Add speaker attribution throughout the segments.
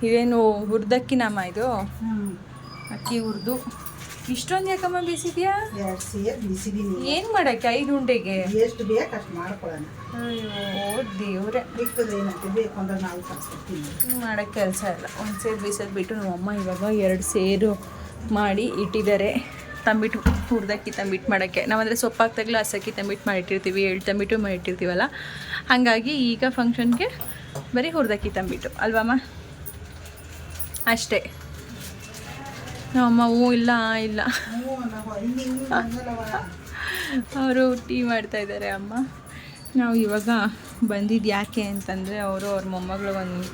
Speaker 1: ಇದೇನು ಹುರ್ದಕ್ಕಿನಮ್ಮ ಇದು? ಅಕ್ಕಿ ಹುರಿದು ಇಷ್ಟೊಂದು ಯಾಕಮ್ಮ ಬೀಸಿದ್ಯಾ?
Speaker 2: 2 ಸೇರು ಬಿಸಿದೀನಿ.
Speaker 1: ಏನು ಮಾಡೋಕ್ಕೆ 5 ಉಂಡೆಗೆ?
Speaker 2: ಎಷ್ಟು ಬೇಕು ಅಷ್ಟು ಮಾಡ್ಕೊಳ್ಳೋಣ.
Speaker 1: ಅಯ್ಯೋ ದೇವ್ರೆ,
Speaker 2: ಮಿಕ್ಕದೇನಂತೆ ಬೇಕು ಅಂದ್ರೆ ನಾವು ಕಳಿಸ್ಕೊಡ್ತೀವಿ.
Speaker 1: ಮಾಡೋಕ್ಕೆ ಕೆಲಸ ಇಲ್ಲ. 1 ಸೇರು ಬೀಸೋದು ಬಿಟ್ಟು ನಮ್ಮಮ್ಮ ಇವಾಗ 2 ಸೇರು ಮಾಡಿ ಇಟ್ಟಿದ್ದಾರೆ. ತಂಬಿಟ್ಟು ಹುರಿದಕ್ಕಿ ತಂಬಿಟ್ಟು ಮಾಡೋಕ್ಕೆ. ನಾವಂದರೆ ಸೊಪ್ಪು ಹಾಕ್ದಾಗಲೂ ಹಸಕ್ಕಿ ತಂಬಿಟ್ಟು ಮಾಡಿಟ್ಟಿರ್ತೀವಿ, 7 ತಂಬಿಟ್ಟು ಮಾಡಿಟ್ಟಿರ್ತೀವಲ್ಲ. ಹಾಗಾಗಿ ಈಗ ಫಂಕ್ಷನ್ಗೆ ಬರೀ ಹುರಿದಕ್ಕಿ ತಂಬಿಟ್ಟು ಅಲ್ವಮ್ಮ? ಅಷ್ಟೇ. ನಮ್ಮಮ್ಮ ಹ್ಞೂ ಇಲ್ಲ ಇಲ್ಲ, ಅವರು ಟೀ ಮಾಡ್ತಾಯಿದ್ದಾರೆ ಅಮ್ಮ. ನಾವು ಇವಾಗ ಬಂದಿದ್ದು ಯಾಕೆ ಅಂತಂದರೆ ಅವರು ಅವ್ರ ಮೊಮ್ಮಗಳಿಗೊಂದು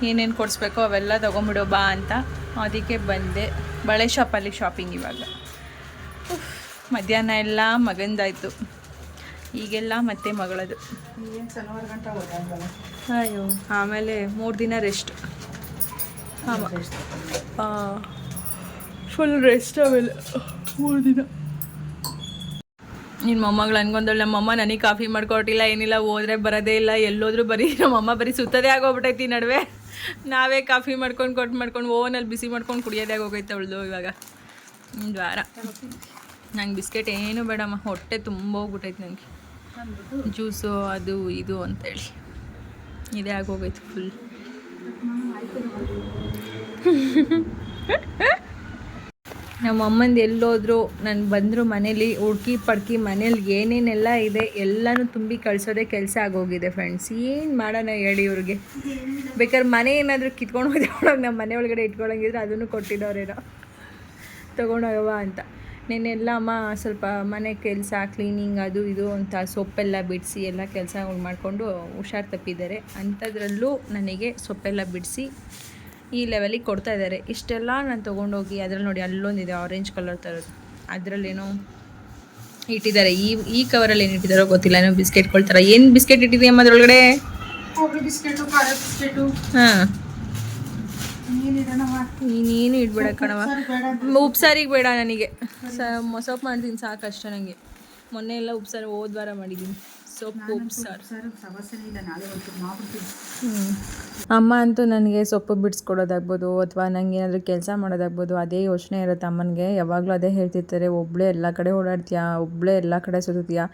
Speaker 1: ಏನೇನು ಕೊಡಿಸ್ಬೇಕೋ ಅವೆಲ್ಲ ತೊಗೊಂಬಿಡೋ ಬಾ ಅಂತ, ಅದಕ್ಕೆ ಬಂದೆ. ಬಳೆ ಶಾಪಲ್ಲಿ ಶಾಪಿಂಗ್ ಇವಾಗ. ಮಧ್ಯಾಹ್ನ ಎಲ್ಲ ಮಗಂದಾಯಿತು, ಈಗೆಲ್ಲ ಮತ್ತೆ ಮಗಳದು. ಅಯ್ಯೋ, ಆಮೇಲೆ 3 ದಿನ ರೆಸ್ಟ್. ಹಾಂ, ಫುಲ್ ರೆಸ್ಟ್ ಆಮೇಲೆ 3 ದಿನ. ನಿನ್ನ ಮೊಮ್ಮಗಳು ಅನ್ಕೊಂಡಳು, ನಮ್ಮಮ್ಮ ನನಗೆ ಕಾಫಿ ಮಾಡ್ಕೊಟ್ಟಿಲ್ಲ, ಏನಿಲ್ಲ, ಹೋದ್ರೆ ಬರೋದೇ ಇಲ್ಲ, ಎಲ್ಲೋದ್ರೂ ಬರೀ ನಮ್ಮಮ್ಮ ಬರೀ ಸುತ್ತದೇ ಆಗೋಗ್ಬಿಟ್ಟೈತಿ ನಡುವೆ. ನಾವೇ ಕಾಫಿ ಮಾಡ್ಕೊಂಡು ಓವನಲ್ಲಿ ಬಿಸಿ ಮಾಡ್ಕೊಂಡು ಕುಡಿಯೋದೇ ಆಗೋಗೈತೆ ಅವಳ್ದು ಇವಾಗ 1 ವಾರ. ನಂಗೆ ಬಿಸ್ಕೆಟ್ ಏನೂ ಬೇಡಮ್ಮ, ಹೊಟ್ಟೆ ತುಂಬ ಹೋಗ್ಬಿಟ್ಟೈತೆ ನನಗೆ. ಜ್ಯೂಸು ಅದು ಇದು ಅಂತೇಳಿ ಇದೇ ಆಗೋಗೈತೆ ಫುಲ್. ನಮ್ಮ ಅಮ್ಮಂದು ಎಲ್ಲೋದ್ರು ನಾನು ಬಂದರು ಮನೇಲಿ ಹುಡ್ಕಿ ಪಡ್ಕಿ ಮನೇಲಿ ಏನೇನೆಲ್ಲ ಇದೆ ಎಲ್ಲನೂ ತುಂಬಿ ಕಳಿಸೋದೇ ಕೆಲಸ ಆಗೋಗಿದೆ ಫ್ರೆಂಡ್ಸ್. ಏನು ಮಾಡೋಣ ಹೇಳಿ ಇವ್ರಿಗೆ? ಬೇಕಾದ್ರೆ ಮನೆ ಏನಾದರೂ ಕಿತ್ಕೊಂಡು ಹೋಗಿ ನಮ್ಮ ಮನೆ ಒಳಗಡೆ ಇಟ್ಕೊಳಂಗಿದ್ರೆ ಅದನ್ನು ಕೊಟ್ಟಿದ್ದವ್ರೇನೋ ತೊಗೊಂಡೋಗವ ಅಂತ. ನೆನ್ನೆಲ್ಲ ಅಮ್ಮ ಸ್ವಲ್ಪ ಮನೆ ಕೆಲಸ ಕ್ಲೀನಿಂಗ್ ಅದು ಇದು ಅಂತ ಸೊಪ್ಪೆಲ್ಲ ಬಿಡಿಸಿ ಎಲ್ಲ ಕೆಲಸಗಳು ಮಾಡಿಕೊಂಡು ಹುಷಾರು ತಪ್ಪಿದ್ದಾರೆ. ಅಂಥದ್ರಲ್ಲೂ ನನಗೆ ಸೊಪ್ಪೆಲ್ಲ ಬಿಡಿಸಿ ಈ ಲೆವೆಲಿಗೆ ಕೊಡ್ತಾಯಿದ್ದಾರೆ. ಇಷ್ಟೆಲ್ಲ ನಾನು ತೊಗೊಂಡೋಗಿ ಅದ್ರಲ್ಲಿ ನೋಡಿ ಅಲ್ಲೊಂದಿದೆ ಆರೆಂಜ್ ಕಲರ್ ಥರದ್ದು, ಅದರಲ್ಲೇನೋ ಇಟ್ಟಿದ್ದಾರೆ. ಈ ಕವರಲ್ಲಿ ಏನು ಇಟ್ಟಿದ್ದಾರೋ ಗೊತ್ತಿಲ್ಲ, ಏನೋ ಬಿಸ್ಕೆಟ್ ಕೊಳ್ತಾರೆ. ಏನು ಬಿಸ್ಕೆಟ್ ಇಟ್ಟಿದೆಯಮ್ಮ ಅದರೊಳಗಡೆ? ಹಾಂ, ನೀನೇನು ಇಡ್ಬೇಡ ಕಣವ. ಉಪ್ಸಾರಿಗೆ ಬೇಡ ನನಗೆ, ಸೊಪ್ಪು ಮಾಡ್ತೀನಿ ಸಾಕಷ್ಟೇ ನನಗೆ. ಮೊನ್ನೆ ಎಲ್ಲ ಉಪ್ಸಾರು ಹೋದ್ವಾರ ಮಾಡಿದ್ದೀನಿ, ಸೊಪ್ಪು ಉಪ್ಸಾರು. ಅಮ್ಮ ಅಂತೂ ನನಗೆ ಸೊಪ್ಪು ಬಿಡಿಸ್ಕೊಡೋದಾಗ್ಬೋದು ಅಥವಾ ನನಗೆ ಏನಾದರೂ ಕೆಲಸ ಮಾಡೋದಾಗ್ಬೋದು ಅದೇ ಯೋಚನೆ ಇರುತ್ತೆ ಅಮ್ಮನಿಗೆ. ಯಾವಾಗಲೂ ಅದೇ ಹೇಳ್ತಿರ್ತಾರೆ, ಒಬ್ಬಳೇ ಎಲ್ಲ ಕಡೆ ಓಡಾಡ್ತೀಯಾ, ಒಬ್ಬಳೇ ಎಲ್ಲ ಕಡೆ ಸುತ್ತೀಯಾ,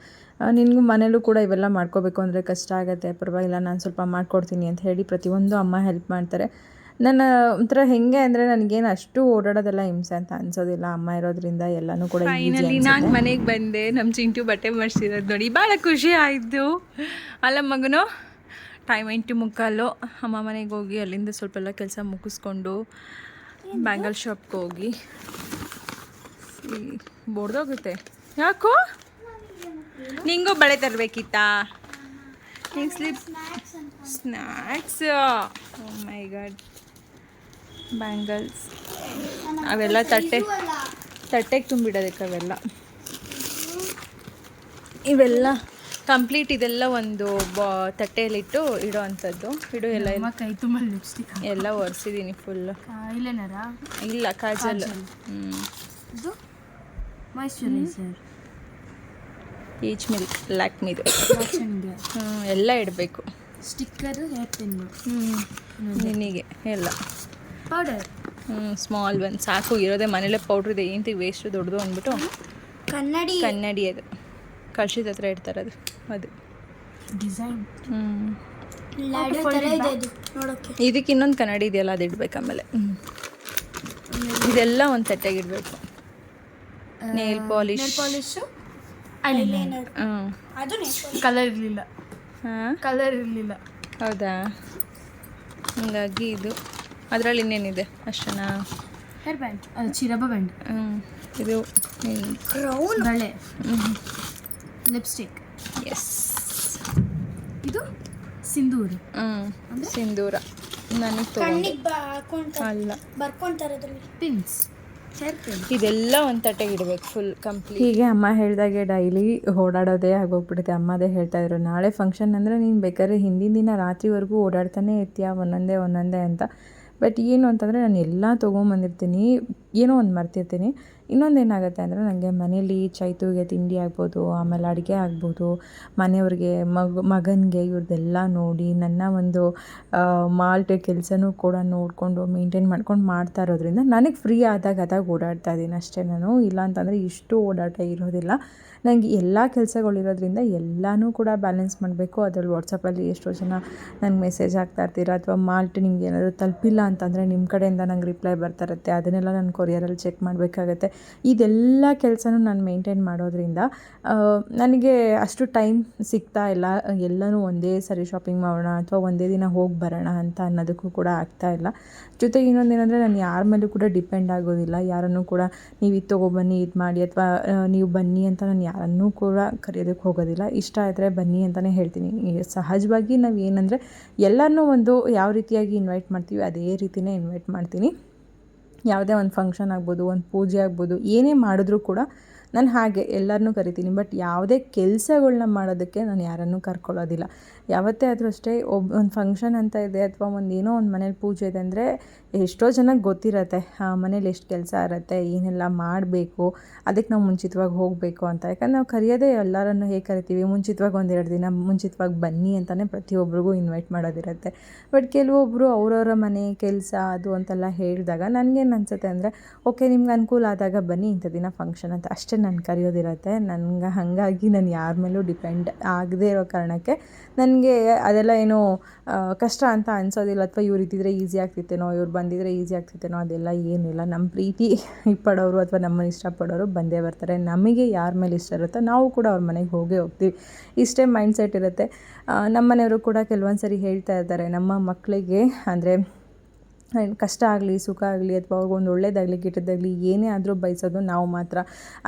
Speaker 1: ನಿನಗೂ ಮನೇಲೂ ಕೂಡ ಇವೆಲ್ಲ ಮಾಡ್ಕೋಬೇಕು ಅಂದರೆ ಕಷ್ಟ ಆಗುತ್ತೆ, ಪರವಾಗಿಲ್ಲ ನಾನು ಸ್ವಲ್ಪ ಮಾಡ್ಕೊಡ್ತೀನಿ ಅಂತ ಹೇಳಿ ಪ್ರತಿಯೊಂದು ಅಮ್ಮ ಹೆಲ್ಪ್ ಮಾಡ್ತಾರೆ. ನನ್ನ ಒಂಥರ ಹೆಂಗೆ ಅಂದರೆ ನನಗೇನು ಅಷ್ಟು ಓಡಾಡೋದೆಲ್ಲ ಹಿಂಸೆ ಅಂತ ಅನ್ಸೋದಿಲ್ಲ, ಅಮ್ಮ ಇರೋದ್ರಿಂದ ಎಲ್ಲನೂ ಕೂಡ. ಫೈನಲಿ ನಾನು ಮನೆಗೆ ಬಂದೆ. ನಮ್ಮ ಚಿಂಟು ಬಟ್ಟೆ ಮಾಡಿಸಿರೋದು ನೋಡಿ ಭಾಳ ಖುಷಿ ಆಯಿತು ಅಲ್ಲ ಮಗನು. ಟೈಮ್ 8:45. ಅಮ್ಮ ಮನೆಗೆ ಹೋಗಿ ಅಲ್ಲಿಂದ ಸ್ವಲ್ಪ ಎಲ್ಲ ಕೆಲಸ ಮುಗಿಸ್ಕೊಂಡು ಬ್ಯಾಂಗಲ್ ಶಾಪ್ಗೆ ಹೋಗಿ ಬೋರ್ದೋಗುತ್ತೆ. ಯಾಕೋ ನಿಂಗೂ ಬಳೆ ತರಬೇಕಿತ್ತಾ? ನಿಂಗೆ ಸ್ನ್ಯಾಕ್ಸ್? ಓ ಮೈ ಗಾಡ್, ಬ್ಯಾಂಗಲ್ಸ್ ಅವೆಲ್ಲ ತಟ್ಟೆಗೆ ತುಂಬಿಡೋದಕ್ಕೆ ಅವೆಲ್ಲ ಇವೆಲ್ಲ ಕಂಪ್ಲೀಟ್. ಇದೆಲ್ಲ ಒಂದು ತಟ್ಟೆಯಲ್ಲಿಟ್ಟು ಇಡೋ ಅಂಥದ್ದು. ಇಡು ಎಲ್ಲ
Speaker 3: ಕೈ ತುಂಬ ಲಿಪ್ಸ್ಟಿಕ್
Speaker 1: ಎಲ್ಲ ಒರೆಸಿದ್ದೀನಿ ಫುಲ್ಲು. ಇಲ್ಲ ಕಾಜಲ್.
Speaker 3: ಇದು ಮಾಯಿಶ್ಚರೈಸರ್,
Speaker 1: ಪೀಚ್ ಮಿಲ್ಕ್, ಲ್ಯಾಕ್ಮಿದು ಎಲ್ಲ ಇಡಬೇಕು.
Speaker 3: ಸ್ಟಿಕ್ಕರು, ಹೇರ್ ಪಿನ್ನು
Speaker 1: ನಿನಗೆ ಎಲ್ಲ
Speaker 3: ಪೌಡರ್
Speaker 1: ಸ್ಮಾಲ್ ಒನ್ ಸಾಕು. ಇರೋದೇ ಮನೇಲೆ ಪೌಡ್ರ್ ಇದೆ, ಏನಂತ ವೇಸ್ಟು ದೊಡ್ಡದು ಅಂದ್ಬಿಟ್ಟು ಕನ್ನಡಿ ಅದು ಕಳ್ಸಿದ ಹತ್ರ ಇಡ್ತಾರೆ ಅದು
Speaker 3: ಡಿಸೈನ್.
Speaker 1: ಇದಕ್ಕೆ ಇನ್ನೊಂದು ಕನ್ನಡಿ ಇದೆಯಲ್ಲ ಅದು ಇಡ್ಬೇಕು. ಆಮೇಲೆ ಇದೆಲ್ಲ ಒಂದು ತಟ್ಟೆಗೆ ಇಡಬೇಕು. ನೇಲ್ ಪಾಲಿಶು
Speaker 3: ಕಲರ್ ಇರಲಿಲ್ಲ.
Speaker 1: ಹೌದಾ? ಹಂಗಾಗಿ ಇದು ಅದರಲ್ಲಿ ಇನ್ನೇನಿದೆ ಅಷ್ಟೇನಾ?
Speaker 3: ಹೇರ್ ಬ್ಯಾಂಡ್, ಚಿರಬ ಬ್ಯಾಂಡ್,
Speaker 1: ಇದು
Speaker 3: ಬಳೆ, ಲಿಪ್ಸ್ಟಿಕ್.
Speaker 1: ಎಸ್,
Speaker 3: ಇದು ಸಿಂಧೂರ.
Speaker 1: ಸಿಂಧೂರ ನನಗೆ ಅಲ್ಲ,
Speaker 3: ಪಿನ್ಸ್,
Speaker 1: ಇದೆಲ್ಲ ಒಂದು ತಟ್ಟೆಗೆ ಇಡಬೇಕು ಫುಲ್ ಕಂಪ್ಲೀಟ್. ಹೀಗೆ ಅಮ್ಮ ಹೇಳಿದಾಗೆ ಡೈಲಿ ಓಡಾಡೋದೇ ಆಗೋಗ್ಬಿಡುತ್ತೆ. ಅಮ್ಮ ಅದೇ ಹೇಳ್ತಾಯಿದ್ರು, ನಾಳೆ ಫಂಕ್ಷನ್ ಅಂದರೆ ನೀನು ಬೇಕಾದ್ರೆ ಹಿಂದಿನ ದಿನ ರಾತ್ರಿವರೆಗೂ ಓಡಾಡ್ತಾನೆ ಇರ್ತೀಯ ಒಂದೊಂದೇ ಅಂತ. ಬಟ್ ಏನು ಅಂತಂದರೆ ನಾನು ಎಲ್ಲ ತೊಗೊಂಬಂದಿರ್ತೀನಿ, ಏನೋ ಒಂದು ಮರ್ತಿರ್ತೀನಿ. ಇನ್ನೊಂದು ಏನಾಗುತ್ತೆ ಅಂದರೆ ನನಗೆ ಮನೇಲಿ ಚೈತುಗೆ ತಿಂಡಿ ಆಗ್ಬೋದು, ಆಮೇಲೆ ಅಡುಗೆ ಆಗ್ಬೋದು, ಮನೆಯವ್ರಿಗೆ ಮಗನಿಗೆ ಇವ್ರದ್ದೆಲ್ಲ ನೋಡಿ ನನ್ನ ಒಂದು ಮಾಲ್ಟ್ ಕೆಲಸನೂ ಕೂಡ ನೋಡಿಕೊಂಡು ಮೇಂಟೈನ್ ಮಾಡ್ಕೊಂಡು ಮಾಡ್ತಾ ಇರೋದ್ರಿಂದ ನನಗೆ ಫ್ರೀ ಆದಾಗ ಓಡಾಡ್ತಾ ಇದ್ದೀನಿ ಅಷ್ಟೇ ನಾನು. ಇಲ್ಲ ಅಂತಂದರೆ ಇಷ್ಟು ಓಡಾಟ ಇರೋದಿಲ್ಲ. ನನಗೆ ಎಲ್ಲ ಕೆಲಸಗಳಿರೋದ್ರಿಂದ ಎಲ್ಲನೂ ಕೂಡ ಬ್ಯಾಲೆನ್ಸ್ ಮಾಡಬೇಕು. ಅದರಲ್ಲಿ ವಾಟ್ಸಪ್ಪಲ್ಲಿ ಎಷ್ಟೋ ಜನ ನನಗೆ ಮೆಸೇಜ್ ಹಾಕ್ತಾ ಇರ್ತೀರ, ಅಥವಾ ಮಾಲ್ಟ್ ನಿಮ್ಗೆ ಏನಾದರೂ ತಲುಪಿಲ್ಲ ಅಂತಂದರೆ ನಿಮ್ಮ ಕಡೆಯಿಂದ ನಂಗೆ ರಿಪ್ಲೈ ಬರ್ತಾ ಇರುತ್ತೆ, ಅದನ್ನೆಲ್ಲ ನಾನು ಕೊರಿಯರಲ್ಲಿ ಚೆಕ್ ಮಾಡಬೇಕಾಗತ್ತೆ. ಇದೆಲ್ಲ ಕೆಲಸನೂ ನಾನು ಮೇಂಟೈನ್ ಮಾಡೋದ್ರಿಂದ ನನಗೆ ಅಷ್ಟು ಟೈಮ್ ಸಿಗ್ತಾ ಇಲ್ಲ. ಎಲ್ಲನೂ ಒಂದೇ ಸರಿ ಶಾಪಿಂಗ್ ಮಾಡೋಣ ಅಥವಾ ಒಂದೇ ದಿನ ಹೋಗಿ ಬರೋಣ ಅಂತ ಅನ್ನೋದಕ್ಕೂ ಕೂಡ ಆಗ್ತಾಯಿಲ್ಲ. ಜೊತೆಗೆ ಇನ್ನೊಂದೇನೆಂದರೆ ನಾನು ಯಾರ ಮೇಲೂ ಕೂಡ ಡಿಪೆಂಡ್ ಆಗೋದಿಲ್ಲ. ಯಾರನ್ನೂ ಕೂಡ ನೀವು ಇದು ತೊಗೊಬನ್ನಿ, ಇದು ಮಾಡಿ, ಅಥವಾ ನೀವು ಬನ್ನಿ ಅಂತ ನಾನು ಯಾರನ್ನೂ ಕೂಡ ಕರೆಯೋದಕ್ಕೆ ಹೋಗೋದಿಲ್ಲ. ಇಷ್ಟ ಆದರೆ ಬನ್ನಿ ಅಂತಲೇ ಹೇಳ್ತೀನಿ. ಸಹಜವಾಗಿ ನಾವು ಏನಂದರೆ ಎಲ್ಲರನ್ನೂ ಒಂದು ಯಾವ ರೀತಿಯಾಗಿ ಇನ್ವೈಟ್ ಮಾಡ್ತೀವಿ ಅದೇ ರೀತಿಯೇ ಇನ್ವೈಟ್ ಮಾಡ್ತೀನಿ. ಯಾವುದೇ ಒಂದು ಫಂಕ್ಷನ್ ಆಗ್ಬೋದು, ಒಂದು ಪೂಜೆ ಆಗ್ಬೋದು, ಏನೇ ಮಾಡಿದ್ರೂ ಕೂಡ ನಾನು ಹಾಗೆ ಎಲ್ಲರನ್ನೂ ಕರಿತೀನಿ. ಬಟ್ ಯಾವುದೇ ಕೆಲಸಗಳ್ನ ಮಾಡೋದಕ್ಕೆ ನಾನು ಯಾರನ್ನೂ ಕರ್ಕೊಳ್ಳೋದಿಲ್ಲ. ಯಾವತ್ತೇ ಆದರೂ ಅಷ್ಟೇ, ಒಂದು ಫಂಕ್ಷನ್ ಅಂತ ಇದೆ ಅಥವಾ ಏನೋ ಒಂದು ಮನೇಲಿ ಪೂಜೆ ಇದೆ ಅಂದರೆ ಎಷ್ಟೋ ಜನಕ್ಕೆ ಗೊತ್ತಿರತ್ತೆ ಮನೇಲಿ ಎಷ್ಟು ಕೆಲಸ ಇರುತ್ತೆ, ಏನೆಲ್ಲ ಮಾಡಬೇಕು, ಅದಕ್ಕೆ ನಾವು ಮುಂಚಿತವಾಗಿ ಹೋಗಬೇಕು ಅಂತ. ಯಾಕಂದ್ರೆ ನಾವು ಕರೆಯೋದೇ ಎಲ್ಲರನ್ನು ಹೇಗೆ ಕರಿತೀವಿ, ಮುಂಚಿತವಾಗಿ 1-2 ದಿನ ಮುಂಚಿತವಾಗಿ ಬನ್ನಿ ಅಂತಲೇ ಪ್ರತಿಯೊಬ್ಬರಿಗೂ ಇನ್ವೈಟ್ ಮಾಡೋದಿರುತ್ತೆ. ಬಟ್ ಕೆಲವೊಬ್ಬರು ಅವರವರ ಮನೆ ಕೆಲಸ ಅದು ಅಂತೆಲ್ಲ ಹೇಳಿದಾಗ ನನಗೇನು ಅನಿಸುತ್ತೆ ಅಂದರೆ, ಓಕೆ ನಿಮ್ಗೆ ಅನುಕೂಲ ಆದಾಗ ಬನ್ನಿ, ಇಂಥ ದಿನ ಫಂಕ್ಷನ್ ಅಂತ ಅಷ್ಟೇ ನಾನು ಕರೆಯೋದಿರುತ್ತೆ. ನನಗೆ ಹಾಗಾಗಿ ನಾನು ಯಾರ ಮೇಲೂ ಡಿಪೆಂಡ್ ಆಗದೇ ಇರೋ ಕಾರಣಕ್ಕೆ ನನಗೆ ಅದೆಲ್ಲ ಏನೋ ಕಷ್ಟ ಅಂತ ಅನಿಸೋದಿಲ್ಲ. ಅಥವಾ ಇವ್ರು ಇದ್ದಿದ್ರೆ ಈಸಿ ಆಗ್ತಿತ್ತೇನೋ, ಇವ್ರು ಬಂದಿದ್ರೆ ಈಸಿ ಆಗ್ತಿತ್ತೇನೋ, ಅದೆಲ್ಲ ಏನಿಲ್ಲ. ನಮ್ಮ ಪ್ರೀತಿ ಪಡೋರು ಅಥವಾ ನಮ್ಮನ್ನು ಇಷ್ಟಪಡೋರು ಬಂದೇ ಬರ್ತಾರೆ. ನಮಗೆ ಯಾರ ಮೇಲೆ ಇಷ್ಟ ಇರುತ್ತೋ ನಾವು ಕೂಡ ಅವ್ರ ಮನೆಗೆ ಹೋಗ್ತೀವಿ. ಇಷ್ಟೇ ಮೈಂಡ್ಸೆಟ್ ಇರುತ್ತೆ. ನಮ್ಮ ಮನೆಯವರು ಕೂಡ ಕೆಲವೊಂದು ಸರಿ ಹೇಳ್ತಾ ಇರ್ತಾರೆ, ನಮ್ಮ ಮಕ್ಕಳಿಗೆ ಅಂದರೆ ಕಷ್ಟ ಆಗಲಿ ಸುಖ ಆಗಲಿ ಅಥವಾ ಅವ್ರಿಗೊಂದು ಒಳ್ಳೇದಾಗಲಿ ಕೆಟ್ಟದ್ದಾಗಲಿ ಏನೇ ಆದರೂ ಬಯಸೋದು ನಾವು ಮಾತ್ರ,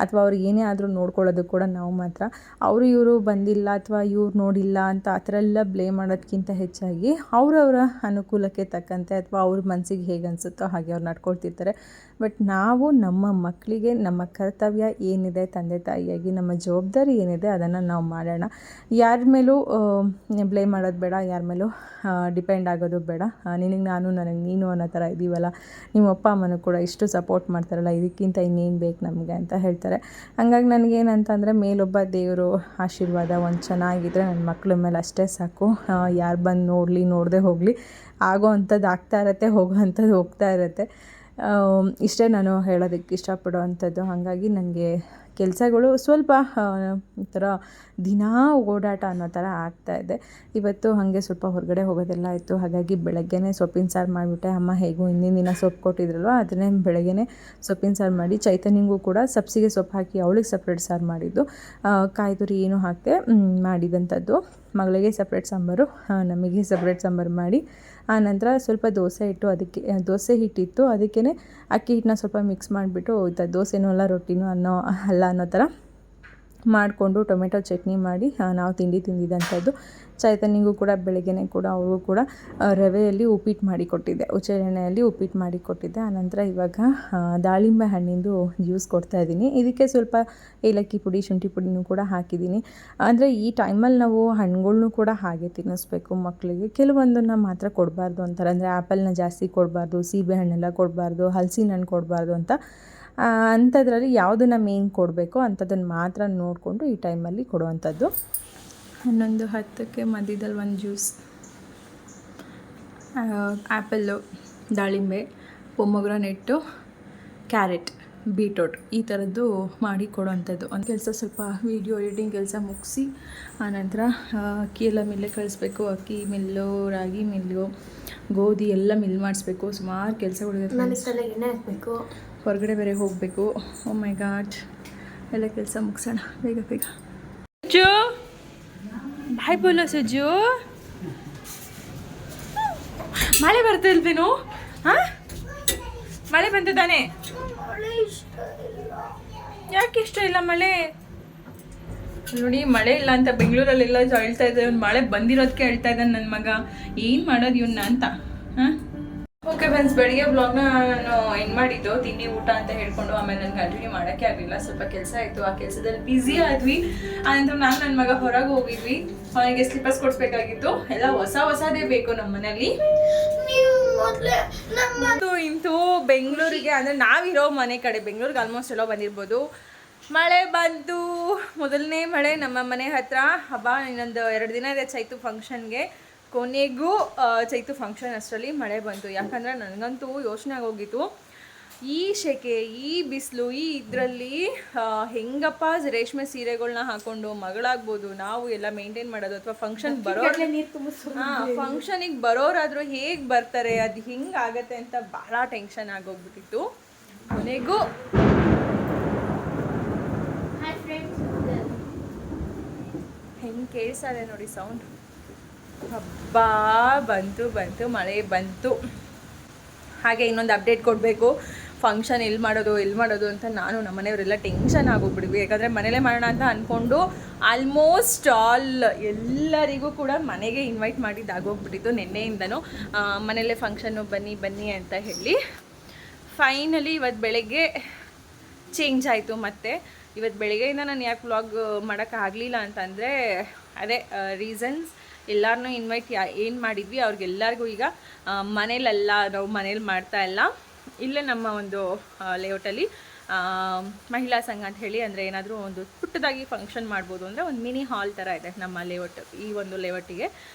Speaker 1: ಅಥವಾ ಅವ್ರು ಏನೇ ಆದರೂ ನೋಡ್ಕೊಳ್ಳೋದು ಕೂಡ ನಾವು ಮಾತ್ರ. ಅವರು ಇವರು ಬಂದಿಲ್ಲ ಅಥವಾ ಇವ್ರು ನೋಡಿಲ್ಲ ಅಂತ ಆ ಥರ ಎಲ್ಲ ಬ್ಲೇಮ್ ಮಾಡೋದಕ್ಕಿಂತ ಹೆಚ್ಚಾಗಿ ಅವರವರ ಅನುಕೂಲಕ್ಕೆ ತಕ್ಕಂತೆ ಅಥವಾ ಅವ್ರ ಮನಸ್ಸಿಗೆ ಹೇಗೆ ಅನಿಸುತ್ತೋ ಹಾಗೆ ಅವ್ರು ನಡ್ಕೊಳ್ತಿರ್ತಾರೆ. ಬಟ್ ನಾವು ನಮ್ಮ ಮಕ್ಕಳಿಗೆ ನಮ್ಮ ಕರ್ತವ್ಯ ಏನಿದೆ, ತಂದೆ ತಾಯಿಯಾಗಿ ನಮ್ಮ ಜವಾಬ್ದಾರಿ ಏನಿದೆ ಅದನ್ನು ನಾವು ಮಾಡೋಣ. ಯಾರ ಮೇಲೂ ಬ್ಲೇಮ್ ಮಾಡೋದು ಬೇಡ, ಯಾರ ಮೇಲೂ ಡಿಪೆಂಡ್ ಆಗೋದು ಬೇಡ. ನಿನಗೆ ನಾನು, ನನಗೆ ನೀನು ಅನ್ನೋ ಥರ ಇದ್ದೀವಲ್ಲ, ನಿಮ್ಮ ಅಪ್ಪ ಅಮ್ಮನೂ ಕೂಡ ಇಷ್ಟು ಸಪೋರ್ಟ್ ಮಾಡ್ತಾರಲ್ಲ, ಇದಕ್ಕಿಂತ ಇನ್ನೇನು ಬೇಕು ನಮಗೆ ಅಂತ ಹೇಳ್ತಾರೆ. ಹಂಗಾಗಿ ನನಗೇನಂತಂದರೆ ಮೇಲೊಬ್ಬ ದೇವರು ಆಶೀರ್ವಾದ ಒಂದು ಚೆನ್ನಾಗಿದ್ದರೆ ನನ್ನ ಮಕ್ಕಳ ಮೇಲೆ ಅಷ್ಟೇ ಸಾಕು. ಯಾರು ಬಂದು ನೋಡಲಿ ನೋಡದೆ ಹೋಗಲಿ, ಆಗೋ ಅಂಥದ್ದು ಆಗ್ತಾ ಇರುತ್ತೆ, ಹೋಗೋ ಅಂಥದ್ದು ಹೋಗ್ತಾ ಇರುತ್ತೆ. ಇಷ್ಟೇ ನಾನು ಹೇಳೋದಕ್ಕೆ ಇಷ್ಟಪಡೋ ಅಂಥದ್ದು. ಹಾಗಾಗಿ ನನಗೆ ಕೆಲಸಗಳು ಸ್ವಲ್ಪ ಈ ಥರ ದಿನಾ ಓಡಾಟ ಅನ್ನೋ ಥರ ಆಗ್ತಾಯಿದೆ. ಇವತ್ತು ಹಾಗೆ ಸ್ವಲ್ಪ ಹೊರಗಡೆ ಹೋಗೋದೆಲ್ಲ ಇತ್ತು. ಹಾಗಾಗಿ ಬೆಳಗ್ಗೆನೇ ಸೊಪ್ಪಿನ ಸಾರು ಮಾಡಿಬಿಟ್ಟೆ. ಅಮ್ಮ ಹೇಗೂ ಹಿಂದಿನ ದಿನ ಸೊಪ್ಪು ಕೊಟ್ಟಿದ್ರಲ್ವ, ಅದನ್ನೇ ಬೆಳಗ್ಗೆನೇ ಸೊಪ್ಪಿನ ಸಾರು ಮಾಡಿ ಚೈತನ್ಯಂಗೂ ಕೂಡ ಸಬ್ಸಿಗೆ ಸೊಪ್ಪು ಹಾಕಿ ಅವಳಿಗೆ ಸಪ್ರೇಟ್ ಸಾರು ಮಾಡಿದ್ದು, ಕಾಯಿ ತುರಿ ಏನೂ ಹಾಕದೆ ಮಾಡಿದಂಥದ್ದು. ಮಗಳಿಗೆ ಸಪ್ರೇಟ್ ಸಾಂಬಾರು, ನಮಗೆ ಸಪ್ರೇಟ್ ಸಾಂಬಾರು ಮಾಡಿ ಆನಂತರ ಸ್ವಲ್ಪ ದೋಸೆ ಇಟ್ಟು ಅದಕ್ಕೆ ದೋಸೆ ಹಿಟ್ಟಿತ್ತು, ಅದಕ್ಕೇ ಅಕ್ಕಿ ಹಿಟ್ಟನ್ನ ಸ್ವಲ್ಪ ಮಿಕ್ಸ್ ಮಾಡಿಬಿಟ್ಟು ದೋಸೆನೂ ಅಲ್ಲ ರೊಟ್ಟಿನೂ ಅನ್ನೋ ಥರ ಮಾಡಿಕೊಂಡು ಟೊಮೆಟೊ ಚಟ್ನಿ ಮಾಡಿ ನಾವು ತಿಂದಿದ್ದಂಥದ್ದು. ಚೈತನ್ಯಗೂ ಕೂಡ ಬೆಳಗ್ಗೆನೇ ಕೂಡ ಅವ್ರಿಗೂ ಕೂಡ ರವೆಯಲ್ಲಿ ಉಪ್ಪಿಟ್ಟು ಮಾಡಿ ಕೊಟ್ಟಿದ್ದೆ, ಉಚ್ಚೆಣ್ಣೆಯಲ್ಲಿ ಉಪ್ಪಿಟ್ಟು ಮಾಡಿ ಕೊಟ್ಟಿದ್ದೆ. ಆನಂತರ ಇವಾಗ ದಾಳಿಂಬೆ ಹಣ್ಣಿಂದು ಜ್ಯೂಸ್ ಕೊಡ್ತಾಯಿದ್ದೀನಿ. ಇದಕ್ಕೆ ಸ್ವಲ್ಪ ಏಲಕ್ಕಿ ಪುಡಿ, ಶುಂಠಿ ಪುಡಿನೂ ಕೂಡ ಹಾಕಿದ್ದೀನಿ. ಅಂದರೆ ಈ ಟೈಮಲ್ಲಿ ನಾವು ಹಣ್ಣುಗಳ್ನೂ ಕೂಡ ಹಾಗೆ ತಿನ್ನಿಸ್ಬೇಕು ಮಕ್ಕಳಿಗೆ. ಕೆಲವೊಂದನ್ನು ಮಾತ್ರ ಕೊಡಬಾರ್ದು ಅಂತಾರೆ. ಅಂದರೆ ಆ್ಯಪಲ್ನ ಜಾಸ್ತಿ ಕೊಡಬಾರ್ದು, ಸೀಬೆ ಹಣ್ಣೆಲ್ಲ ಕೊಡಬಾರ್ದು, ಹಲಸಿನ ಹಣ್ಣು ಕೊಡಬಾರ್ದು ಅಂತ. ಅಂಥದ್ರಲ್ಲಿ ಯಾವುದನ್ನು ಮೇನ್ ಕೊಡಬೇಕು ಅಂಥದ್ದನ್ನು ಮಾತ್ರ ನೋಡಿಕೊಂಡು ಈ ಟೈಮಲ್ಲಿ ಕೊಡುವಂಥದ್ದು. 11:10ಕ್ಕೆ ಮಧ್ಯದಲ್ಲಿ ಒಂದು ಜ್ಯೂಸ್, ಆ್ಯಪಲ್ಲು, ದಾಳಿಂಬೆ, ಪೊಮೊಗ್ರಾನೇಟು, ಕ್ಯಾರೆಟ್, ಬೀಟ್ರೋಟ್ ಈ ಥರದ್ದು ಮಾಡಿ ಕೊಡುವಂಥದ್ದು. ಒಂದು ಕೆಲಸ ಸ್ವಲ್ಪ ವೀಡಿಯೋ ಎಡಿಟಿಂಗ್ ಕೆಲಸ ಮುಗಿಸಿ ಆನಂತರ ಅಕ್ಕಿ ಎಲ್ಲ ಮಿಲ್ಲೆ ಕಳಿಸ್ಬೇಕು. ಅಕ್ಕಿ ಮಿಲ್ಲು, ರಾಗಿ ಮಿಲ್ಲು, ಗೋಧಿ ಎಲ್ಲ ಮಿಲ್ ಮಾಡಿಸ್ಬೇಕು. ಸುಮಾರು ಕೆಲಸಗಳಿದೆ.
Speaker 3: ಹಾಕಬೇಕು,
Speaker 1: ಹೊರಗಡೆ ಬೇರೆ ಹೋಗಬೇಕು. ಓ ಮೈ ಗಾಡ್, ಎಲ್ಲ ಕೆಲಸ ಮುಗಿಸೋಣ ಬೇಗ ಬೇಗ. ಸಜ್ಜು ಬಾಯ್ ಬೋಲೋ ಸಜ್ಜು. ಮಳೆ ಬರ್ತಿಲ್ವೇನು? ಹಾಂ, ಮಳೆ ಬಂತದಾನೆ? ಯಾಕೆ ಇಷ್ಟ ಇಲ್ಲ ಮಳೆ? ನೋಡಿ, ಮಳೆ ಇಲ್ಲ ಅಂತ ಬೆಂಗಳೂರಲ್ಲೆಲ್ಲ ಹೇಳ್ತಾ ಇದ್ದಾರೆ. ಒಂದು ಮಳೆ ಬಂದಿರೋದಕ್ಕೆ ಹೇಳ್ತಾ ಇದ್ದಾನೆ ನನ್ನ ಮಗ. ಏನು ಮಾಡೋದು ಇವನ್ನ ಅಂತ. ಹಾಂ, ಓಕೆ ಫ್ರೆಂಡ್ಸ್, ಬೆಳಿಗ್ಗೆ ಬ್ಲಾಗ್ನ ನಾನು ಎಂಡ್ ಮಾಡಿದ್ದು ತಿಂಡಿ ಊಟ ಅಂತ ಹೇಳ್ಕೊಂಡು. ಆಮೇಲೆ ನನಗೆ ಕಂಟಿನ್ಯೂ ಮಾಡೋಕ್ಕೆ ಆಗಲಿಲ್ಲ, ಸ್ವಲ್ಪ ಕೆಲಸ ಇತ್ತು. ಆ ಕೆಲಸದಲ್ಲಿ ಬ್ಯುಸಿ ಆದ್ವಿ. ಆನಂತರ ನಾನು ನನ್ನ ಮಗ ಹೊರಗೆ ಹೋಗಿದ್ವಿ. ಅವನಿಗೆ ಸ್ಲಿಪ್ಪರ್ಸ್ ಕೊಡಿಸ್ಬೇಕಾಗಿತ್ತು. ಎಲ್ಲ ಹೊಸದೇ ಬೇಕು ನಮ್ಮ ಮನೇಲಿ. ಇಂತೂ ಬೆಂಗಳೂರಿಗೆ ಅಂದರೆ ನಾವಿರೋ ಮನೆ ಕಡೆ ಬೆಂಗಳೂರಿಗೆ ಆಲ್ಮೋಸ್ಟ್ ಎಲ್ಲೋ ಬಂದಿರ್ಬೋದು. ಮಳೆ ಬಂತು, ಮೊದಲನೇ ಮಳೆ ನಮ್ಮ ಮನೆ ಹತ್ರ. ಹಬ್ಬ ಇನ್ನೊಂದು 2 ದಿನ ಇದೆ ಚೈತು ಫಂಕ್ಷನ್ಗೆ. ಕೊನೆಗೂ ಚೈತು ಫಂಕ್ಷನ್ ಅಷ್ಟರಲ್ಲಿ ಮಳೆ ಬಂತು. ಯಾಕಂದರೆ ನನಗಂತೂ ಯೋಚನೆ ಆಗೋಗಿತ್ತು, ಈ ಸೆಕೆ, ಈ ಬಿಸಿಲು, ಈ ಇದರಲ್ಲಿ ಹೆಂಗಪ್ಪ ರೇಷ್ಮೆ ಸೀರೆಗಳನ್ನ ಹಾಕೊಂಡು ಮಗಳಾಗ್ಬೋದು ನಾವು ಎಲ್ಲ ಮೇಂಟೈನ್ ಮಾಡೋದು, ಅಥವಾ ಫಂಕ್ಷನ್ ಫಂಕ್ಷನಿಗೆ ಬರೋರಾದರೂ ಹೇಗೆ ಬರ್ತಾರೆ, ಅದು ಹಿಂಗಾಗತ್ತೆ ಅಂತ ಭಾಳ ಟೆನ್ಷನ್ ಆಗೋಗ್ಬಿಟ್ಟಿತ್ತು. ಕೊನೆಗೂ ಹೆಂಗೆ ಕೇಳಿಸ್ತಾ ನೋಡಿ ಸೌಂಡ್. ಹಬ್ಬ ಬಂತು ಮಳೆ ಬಂತು. ಹಾಗೆ ಇನ್ನೊಂದು ಅಪ್ಡೇಟ್ ಕೊಡಬೇಕು, ಫಂಕ್ಷನ್ ಎಲ್ಲಿ ಮಾಡೋದು ಅಂತ ನಾನು ನಮ್ಮ ಮನೆಯವರೆಲ್ಲ ಟೆನ್ಷನ್ ಆಗೋಗ್ಬಿಡ್ವಿ. ಯಾಕಂದರೆ ಮನೇಲೇ ಮಾಡೋಣ ಅಂತ ಅಂದ್ಕೊಂಡು ಆಲ್ಮೋಸ್ಟ್ ಎಲ್ಲರಿಗೂ ಕೂಡ ಮನೆಗೆ ಇನ್ವೈಟ್ ಮಾಡಿದ್ದಾಗೋಗ್ಬಿಟ್ಟಿತ್ತು ನೆನ್ನೆಯಿಂದನೂ. ಮನೇಲೇ ಫಂಕ್ಷನ್ನು ಬನ್ನಿ ಅಂತ ಹೇಳಿ ಫೈನಲಿ ಇವತ್ತು ಬೆಳಗ್ಗೆ ಚೇಂಜ್ ಆಯಿತು. ಮತ್ತು ಇವತ್ತು ಬೆಳಗ್ಗೆಯಿಂದ ನಾನು ಯಾಕೆ ವ್ಲಾಗ್ ಮಾಡೋಕ್ಕಾಗಲಿಲ್ಲ ಅಂತಂದರೆ ಅದೇ ರೀಸನ್ಸ್. ಎಲ್ಲರನ್ನೂ ಇನ್ವೈಟ್ ಏನು ಮಾಡಿದ್ವಿ ಅವ್ರಿಗೆಲ್ಲರಿಗೂ ಈಗ ಮನೇಲೆಲ್ಲ ನಾವು ಮನೇಲಿ ಮಾಡ್ತಾ ಇಲ್ಲ, ಇಲ್ಲೇ ನಮ್ಮ ಒಂದು ಲೇಔಟಲ್ಲಿ ಮಹಿಳಾ ಸಂಘ ಅಂತ ಹೇಳಿ, ಅಂದರೆ ಏನಾದರೂ ಒಂದು ಪುಟ್ಟದಾಗಿ ಫಂಕ್ಷನ್ ಮಾಡ್ಬೋದು ಅಂದರೆ ಒಂದು ಮಿನಿ ಹಾಲ್ ಥರ ಇದೆ ನಮ್ಮ ಲೇಔಟ್. ಈ ಒಂದು ಲೇಔಟಿಗೆ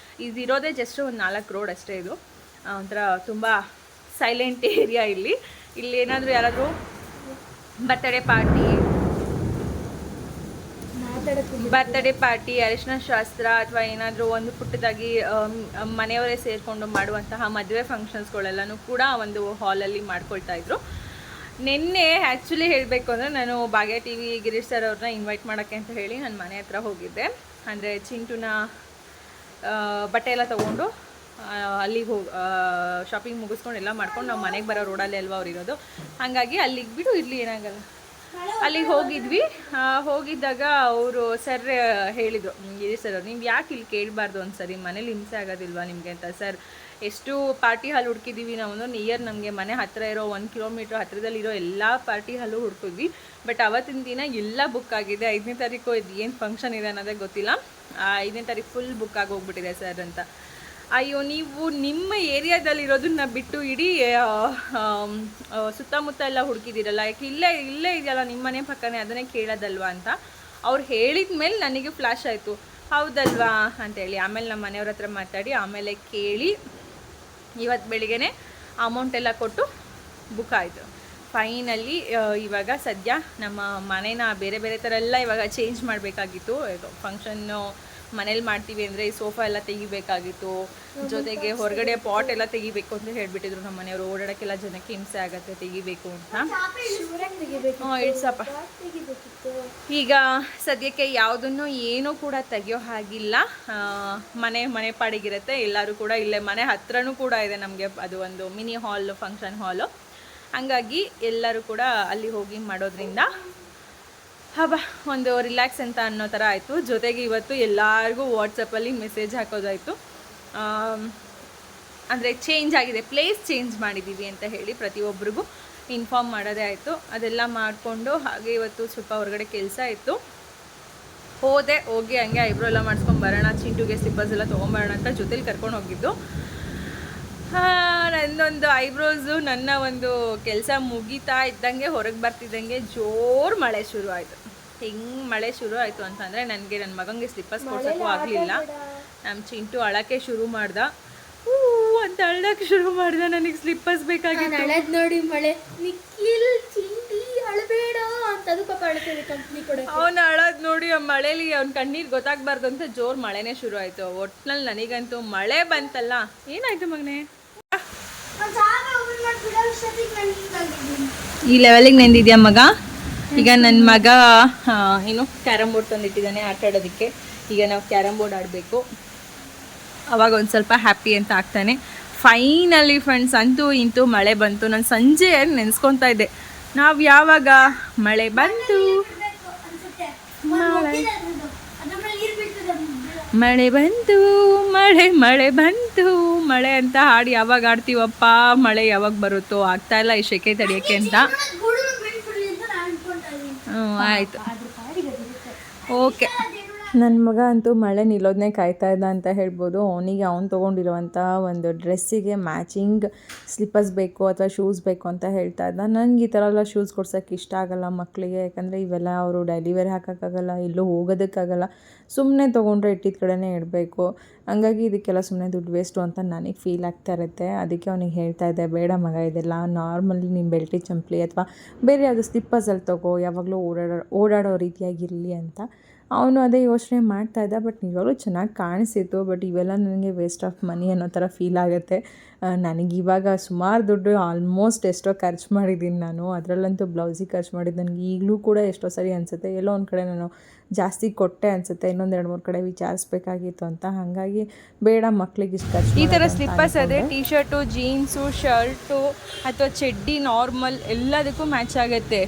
Speaker 1: ಇದಿರೋದೇ ಜಸ್ಟ್ ಒಂದು 4 ರೋಡ್ ಅಷ್ಟೇ. ಇದು ಒಂಥರ ತುಂಬ ಸೈಲೆಂಟ್ ಏರಿಯಾ. ಇಲ್ಲಿ ಏನಾದರೂ ಯಾರಾದರೂ ಬರ್ತ್ಡೇ ಪಾರ್ಟಿ, ಅರಿಶಿನ ಶಾಸ್ತ್ರ, ಅಥವಾ ಏನಾದರೂ ಒಂದು ಪುಟ್ಟದಾಗಿ ಮನೆಯವರೇ ಸೇರಿಕೊಂಡು ಮಾಡುವಂತಹ ಮದುವೆ ಫಂಕ್ಷನ್ಸ್ಗಳೆಲ್ಲನೂ ಕೂಡ ಒಂದು ಹಾಲಲ್ಲಿ ಮಾಡ್ಕೊಳ್ತಾ ಇದ್ರು. ನಿನ್ನೆ ಆ್ಯಕ್ಚುಲಿ ಹೇಳಬೇಕು ಅಂದರೆ ನಾನು ಭಾಗ್ಯ TV ಗಿರೀಶ್ ಸರ್ ಅವ್ರನ್ನ ಇನ್ವೈಟ್ ಮಾಡೋಕ್ಕೆ ಅಂತ ಹೇಳಿ ನನ್ನ ಮನೆ ಹತ್ರ ಹೋಗಿದ್ದೆ. ಅಂದರೆ ಚಿಂಟುನ ಬಟ್ಟೆ ಎಲ್ಲ ತೊಗೊಂಡು ಅಲ್ಲಿಗೆ ಹೋಗಿ ಶಾಪಿಂಗ್ ಮುಗಿಸ್ಕೊಂಡು ಎಲ್ಲ ಮಾಡ್ಕೊಂಡು ನಾವು ಮನೆಗೆ ಬರೋ ರೋಡಲ್ಲೇ ಅಲ್ವಾ ಅವ್ರು ಇರೋದು. ಹಾಗಾಗಿ ಅಲ್ಲಿಗೆ ಬಿಡು ಇರಲಿ ಏನಾಗಲ್ಲ. ಅಲ್ಲಿಗೆ ಹೋಗಿದ್ವಿ. ಹೋಗಿದ್ದಾಗ ಅವರು ಸರ್ ಹೇಳಿದರು, ಗಿರೀಶ್ ಸರ್, ನೀವು ಯಾಕೆ ಇಲ್ಲಿ ಕೇಳಬಾರ್ದು ಒಂದ್ಸರಿ, ಮನೇಲಿ ಹಿಂಸೆ ಆಗೋದಿಲ್ವಾ ನಿಮಗೆ ಅಂತ. ಸರ್, ಎಷ್ಟು ಪಾರ್ಟಿ ಹಾಲ್ ಹುಡುಕಿದ್ದೀವಿ ನಾವು, ನಿಯರ್ ನಮಗೆ ಮನೆ ಹತ್ತಿರ ಇರೋ 1 ಕಿಲೋಮೀಟ್ರ್ ಹತ್ತಿರದಲ್ಲಿರೋ ಎಲ್ಲ ಪಾರ್ಟಿ ಹಾಲು ಹುಡುಕಿದ್ವಿ. ಬಟ್ ಅವತ್ತಿನ ದಿನ ಎಲ್ಲ ಬುಕ್ ಆಗಿದೆ. 5ನೇ ತಾರೀಕು ಇದು ಏನು ಫಂಕ್ಷನ್ ಇದೆ ಅನ್ನೋದೇ ಗೊತ್ತಿಲ್ಲ. 5ನೇ ತಾರೀಕು ಫುಲ್ ಬುಕ್ ಆಗೋಗ್ಬಿಟ್ಟಿದೆ ಸರ್ ಅಂತ. ಅಯ್ಯೋ, ನೀವು ನಿಮ್ಮ ಏರಿಯಾದಲ್ಲಿರೋದನ್ನ ಬಿಟ್ಟು ಇಡೀ ಸುತ್ತಮುತ್ತ ಎಲ್ಲ ಹುಡುಕಿದ್ದೀರಲ್ಲ, ಯಾಕೆ ಇಲ್ಲೇ ಇದೆಯಲ್ಲ ನಿಮ್ಮ ಮನೆ ಪಕ್ಕನೇ, ಅದನ್ನೇ ಕೇಳೋದಲ್ವಾ ಅಂತ ಅವ್ರು ಹೇಳಿದ ಮೇಲೆ ನನಗೆ ಫ್ಲ್ಯಾಶ್ ಆಯಿತು, ಹೌದಲ್ವಾ ಅಂತೇಳಿ. ಆಮೇಲೆ ನಮ್ಮ ಮನೆಯವ್ರ ಹತ್ರ ಮಾತಾಡಿ ಆಮೇಲೆ ಕೇಳಿ ಇವತ್ತು ಬೆಳಿಗ್ಗೆ ಅಮೌಂಟ್ ಎಲ್ಲ ಕೊಟ್ಟು ಬುಕ್ ಆಯಿತು. ಫೈನಲಿ ಇವಾಗ ಸದ್ಯ ನಮ್ಮ ಮನೇನ ಬೇರೆ ಥರ ಎಲ್ಲ ಇವಾಗ ಚೇಂಜ್ ಮಾಡಬೇಕಾಗಿತ್ತು. ಫಂಕ್ಷನ್ನು ಮನೇಲಿ ಮಾಡ್ತೀವಿ ಅಂದರೆ ಈ ಸೋಫಾ ಎಲ್ಲ ತೆಗಿಬೇಕಾಗಿತ್ತು, ಜೊತೆಗೆ ಹೊರಗಡೆ ಪಾಟ್ ಎಲ್ಲ ತೆಗಿಬೇಕು ಅಂತ ಹೇಳಿಬಿಟ್ಟಿದ್ರು ನಮ್ಮ ಮನೆಯವರು. ಓಡಾಡೋಕ್ಕೆಲ್ಲ ಜನಕ್ಕೆ ಹಿಂಸೆ ಆಗುತ್ತೆ, ತೆಗಿಬೇಕು ಅಂತ. ಇಡ್ಸಪ್ಪ. ಈಗ ಸದ್ಯಕ್ಕೆ ಯಾವುದನ್ನು ಏನೂ ಕೂಡ ತೆಗಿಯೋ ಹಾಗಿಲ್ಲ. ಮನೆ ಪಾಡಿಗಿರುತ್ತೆ. ಎಲ್ಲರೂ ಕೂಡ ಇಲ್ಲೇ ಮನೆ ಹತ್ರನೂ ಕೂಡ ಇದೆ ನಮಗೆ, ಅದು ಒಂದು ಮಿನಿ ಹಾಲ್, ಫಂಕ್ಷನ್ ಹಾಲು. ಹಂಗಾಗಿ ಎಲ್ಲರೂ ಕೂಡ ಅಲ್ಲಿ ಹೋಗಿ ಮಾಡೋದ್ರಿಂದ ಹಬ್ಬ ಒಂದು ರಿಲ್ಯಾಕ್ಸ್ ಅಂತ ಅನ್ನೋ ಥರ ಆಯಿತು. ಜೊತೆಗೆ ಇವತ್ತು ಎಲ್ಲರಿಗೂ ವಾಟ್ಸಪ್ಪಲ್ಲಿ ಮೆಸೇಜ್ ಹಾಕೋದಾಯಿತು, ಅಂದರೆ ಚೇಂಜ್ ಆಗಿದೆ, ಪ್ಲೇಸ್ ಚೇಂಜ್ ಮಾಡಿದ್ದೀವಿ ಅಂತ ಹೇಳಿ ಪ್ರತಿಯೊಬ್ಬರಿಗೂ ಇನ್ಫಾರ್ಮ್ ಮಾಡೋದೇ ಆಯಿತು. ಅದೆಲ್ಲ ಮಾಡಿಕೊಂಡು ಹಾಗೆ ಇವತ್ತು ಸ್ವಲ್ಪ ಹೊರಗಡೆ ಕೆಲಸ ಇತ್ತು, ಹೋಗಿ ಹಂಗೆ ಐಬ್ರೋ ಎಲ್ಲ ಮಾಡಿಸ್ಕೊಂಡು ಬರೋಣ, ಚಿಂಟುಗೆ ಸ್ಲಿಪ್ಪರ್ಸ್ ಎಲ್ಲ ತೊಗೊಂಬರೋಣ ಅಂತ ಜೊತೆಲಿ ಕರ್ಕೊಂಡು ಹೋಗಿದ್ದು. ನನ್ನೊಂದು ಐಬ್ರೋಸು ನನ್ನ ಒಂದು ಕೆಲಸ ಮುಗೀತಾ ಇದ್ದಂಗೆ ಹೊರಗೆ ಬರ್ತಿದ್ದಂಗೆ ಜೋರು ಮಳೆ ಶುರು ಆಯಿತು. ಹೆಂಗೆ ಮಳೆ ಶುರು ಆಯಿತು ಅಂತಂದರೆ ನನಗೆ ನನ್ನ ಮಗನಿಗೆ ಸ್ಲಿಪ್ಪರ್ಸ್ ಕೊಡ್ಸೋಕ್ಕೂ ಆಗಲಿಲ್ಲ. ನಮ್ಮ ಚಿಂಟು ಅಳಕ್ಕೆ ಶುರು ಮಾಡ್ದ, ಅಂತ ಅಳಕ್ಕೆ ಶುರು ಮಾಡ್ದ. ನನಗೆ ಸ್ಲಿಪ್ಪರ್ಸ್ ಬೇಕಾಗಿತ್ತು.
Speaker 3: ನೋಡಿ ಮಳೆ ಅಳಬೇಡ ಅಂತ ಅದು ಪಾಪ ಅಳ್ತೇವೆ ಕಂಪ್ನಿ ಕೊಡ.
Speaker 1: ಅವನು ಅಳೋದು ನೋಡಿ ಆ ಮಳೇಲಿ ಅವ್ನ ಕಣ್ಣೀರು ಗೊತ್ತಾಗಬಾರ್ದು ಅಂತ ಜೋರು ಮಳೆನೇ ಶುರು ಆಯಿತು. ಒಟ್ಟಿನಲ್ಲಿ ನನಗಂತೂ ಮಳೆ ಬಂತಲ್ಲ. ಏನಾಯ್ತು ಮಗನೇ? ಈ ಲೆವೆಲಿಗೆ ನೆಂದಿದ್ಯಾ ಮಗ? ಈಗ ನನ್ನ ಮಗ ಏನು ಕ್ಯಾರಮ್ ಬೋರ್ಡ್ ತಂದಿಟ್ಟಿದ್ದಾನೆ ಆಟ ಆಡೋದಕ್ಕೆ. ಈಗ ನಾವು ಕ್ಯಾರಮ್ ಬೋರ್ಡ್ ಆಡಬೇಕು, ಅವಾಗ ಒಂದು ಸ್ವಲ್ಪ ಹ್ಯಾಪಿ ಅಂತ ಆಗ್ತಾನೆ. ಫೈನಲಿ ಫ್ರೆಂಡ್ಸ್, ಅಂತೂ ಇಂತೂ ಮಳೆ ಬಂತು. ನಾನು ಸಂಜೆ ನೆನೆಸ್ಕೊತಾ ಇದ್ದೆ, ನಾವು ಯಾವಾಗ ಮಳೆ ಬಂತು ಮಳೆ ಬಂತು ಮಳೆ ಬಂತು ಮಳೆ ಅಂತ ಹಾಡು ಯಾವಾಗ ಆಡ್ತೀವಪ್ಪ, ಮಳೆ ಯಾವಾಗ ಬರುತ್ತೋ, ಆಗ್ತಾ ಇಲ್ಲ ಈ ಸೆಕೆ ತಡೆಯೋಕ್ಕೆ ಅಂತ. ಆಯಿತು, ಓಕೆ. ನನ್ನ ಮಗ ಅಂತೂ ಮಳೆ ನಿಲ್ಲೋದನ್ನೇ ಕಾಯ್ತಾ ಇದ್ದ ಅಂತ ಹೇಳ್ಬೋದು. ಅವನಿಗೆ ಅವ್ನು ತೊಗೊಂಡಿರುವಂಥ ಒಂದು ಡ್ರೆಸ್ಸಿಗೆ ಮ್ಯಾಚಿಂಗ್ ಸ್ಲಿಪ್ಪರ್ಸ್ ಬೇಕು ಅಥವಾ ಶೂಸ್ ಬೇಕು ಅಂತ ಹೇಳ್ತಾ ಇದ್ದ. ನನಗೆ ಈ ಥರ ಎಲ್ಲ ಶೂಸ್ ಕೊಡ್ಸೋಕ್ಕೆ ಇಷ್ಟ ಆಗಲ್ಲ ಮಕ್ಕಳಿಗೆ, ಯಾಕಂದರೆ ಇವೆಲ್ಲ ಅವರು ಡೈಲಿ ವೇರ್ ಹಾಕೋಕ್ಕಾಗಲ್ಲ, ಎಲ್ಲೂ ಹೋಗೋದಕ್ಕಾಗಲ್ಲ. ಸುಮ್ಮನೆ ತೊಗೊಂಡ್ರೆ ಇಟ್ಟಿದ್ದ ಕಡೆನೇ ಇಡಬೇಕು. ಹಂಗಾಗಿ ಇದಕ್ಕೆಲ್ಲ ಸುಮ್ಮನೆ ದುಡ್ಡು ವೇಸ್ಟು ಅಂತ ನನಗೆ ಫೀಲ್ ಆಗ್ತಾ ಇರುತ್ತೆ. ಅದಕ್ಕೆ ಅವನಿಗೆ ಹೇಳ್ತಾ ಇದ್ದೆ, ಬೇಡ ಮಗ ಇದೆಲ್ಲ ನಾರ್ಮಲಿ ನಿಮ್ಮ ಬೆಲ್ಟಿ ಚಂಪ್ಲಿ ಅಥವಾ ಬೇರೆ ಯಾವುದೋ ಸ್ಲಿಪ್ಪರ್ಸಲ್ಲಿ ತೊಗೋ, ಯಾವಾಗಲೂ ಓಡಾಡೋ ರೀತಿಯಾಗಿರಲಿ ಅಂತ. ಅವನು ಅದೇ ಯೋಚನೆ ಮಾಡ್ತಾ ಇದ್ದ. ಬಟ್ ನಿಜವಾಗ್ಲೂ ಚೆನ್ನಾಗಿ ಕಾಣಿಸಿತ್ತು. ಬಟ್ ಇವೆಲ್ಲ ನನಗೆ ವೇಸ್ಟ್ ಆಫ್ ಮನಿ ಅನ್ನೋ ಥರ ಫೀಲ್ ಆಗುತ್ತೆ. ನನಗಿವಾಗ ಸುಮಾರು ದುಡ್ಡು ಆಲ್ಮೋಸ್ಟ್ ಎಷ್ಟೋ ಖರ್ಚು ಮಾಡಿದ್ದೀನಿ ನಾನು. ಅದರಲ್ಲಂತೂ ಬ್ಲೌಸಿಗೆ ಖರ್ಚು ಮಾಡಿದ್ದು ನನಗೆ ಈಗಲೂ ಕೂಡ ಎಷ್ಟೋ ಸರಿ ಅನಿಸುತ್ತೆ, ಎಲ್ಲೋ ಒಂದು ಕಡೆ ನಾನು ಜಾಸ್ತಿ ಕೊಟ್ಟೆ ಅನಿಸುತ್ತೆ, ಇನ್ನೊಂದು 2-3 ಕಡೆ ವಿಚಾರಿಸ್ಬೇಕಾಗಿತ್ತು ಅಂತ. ಹಾಗಾಗಿ ಬೇಡ ಮಕ್ಳಿಗೆ ಇಷ್ಟು ಖರ್ಚು. ಈ ಥರ ಸ್ಲಿಪ್ಪರ್ಸ್ ಅದೇ ಟಿ ಶರ್ಟು, ಜೀನ್ಸು, ಶರ್ಟು ಅಥವಾ ಚಡ್ಡಿ ನಾರ್ಮಲ್ ಎಲ್ಲದಕ್ಕೂ ಮ್ಯಾಚ್ ಆಗುತ್ತೆ.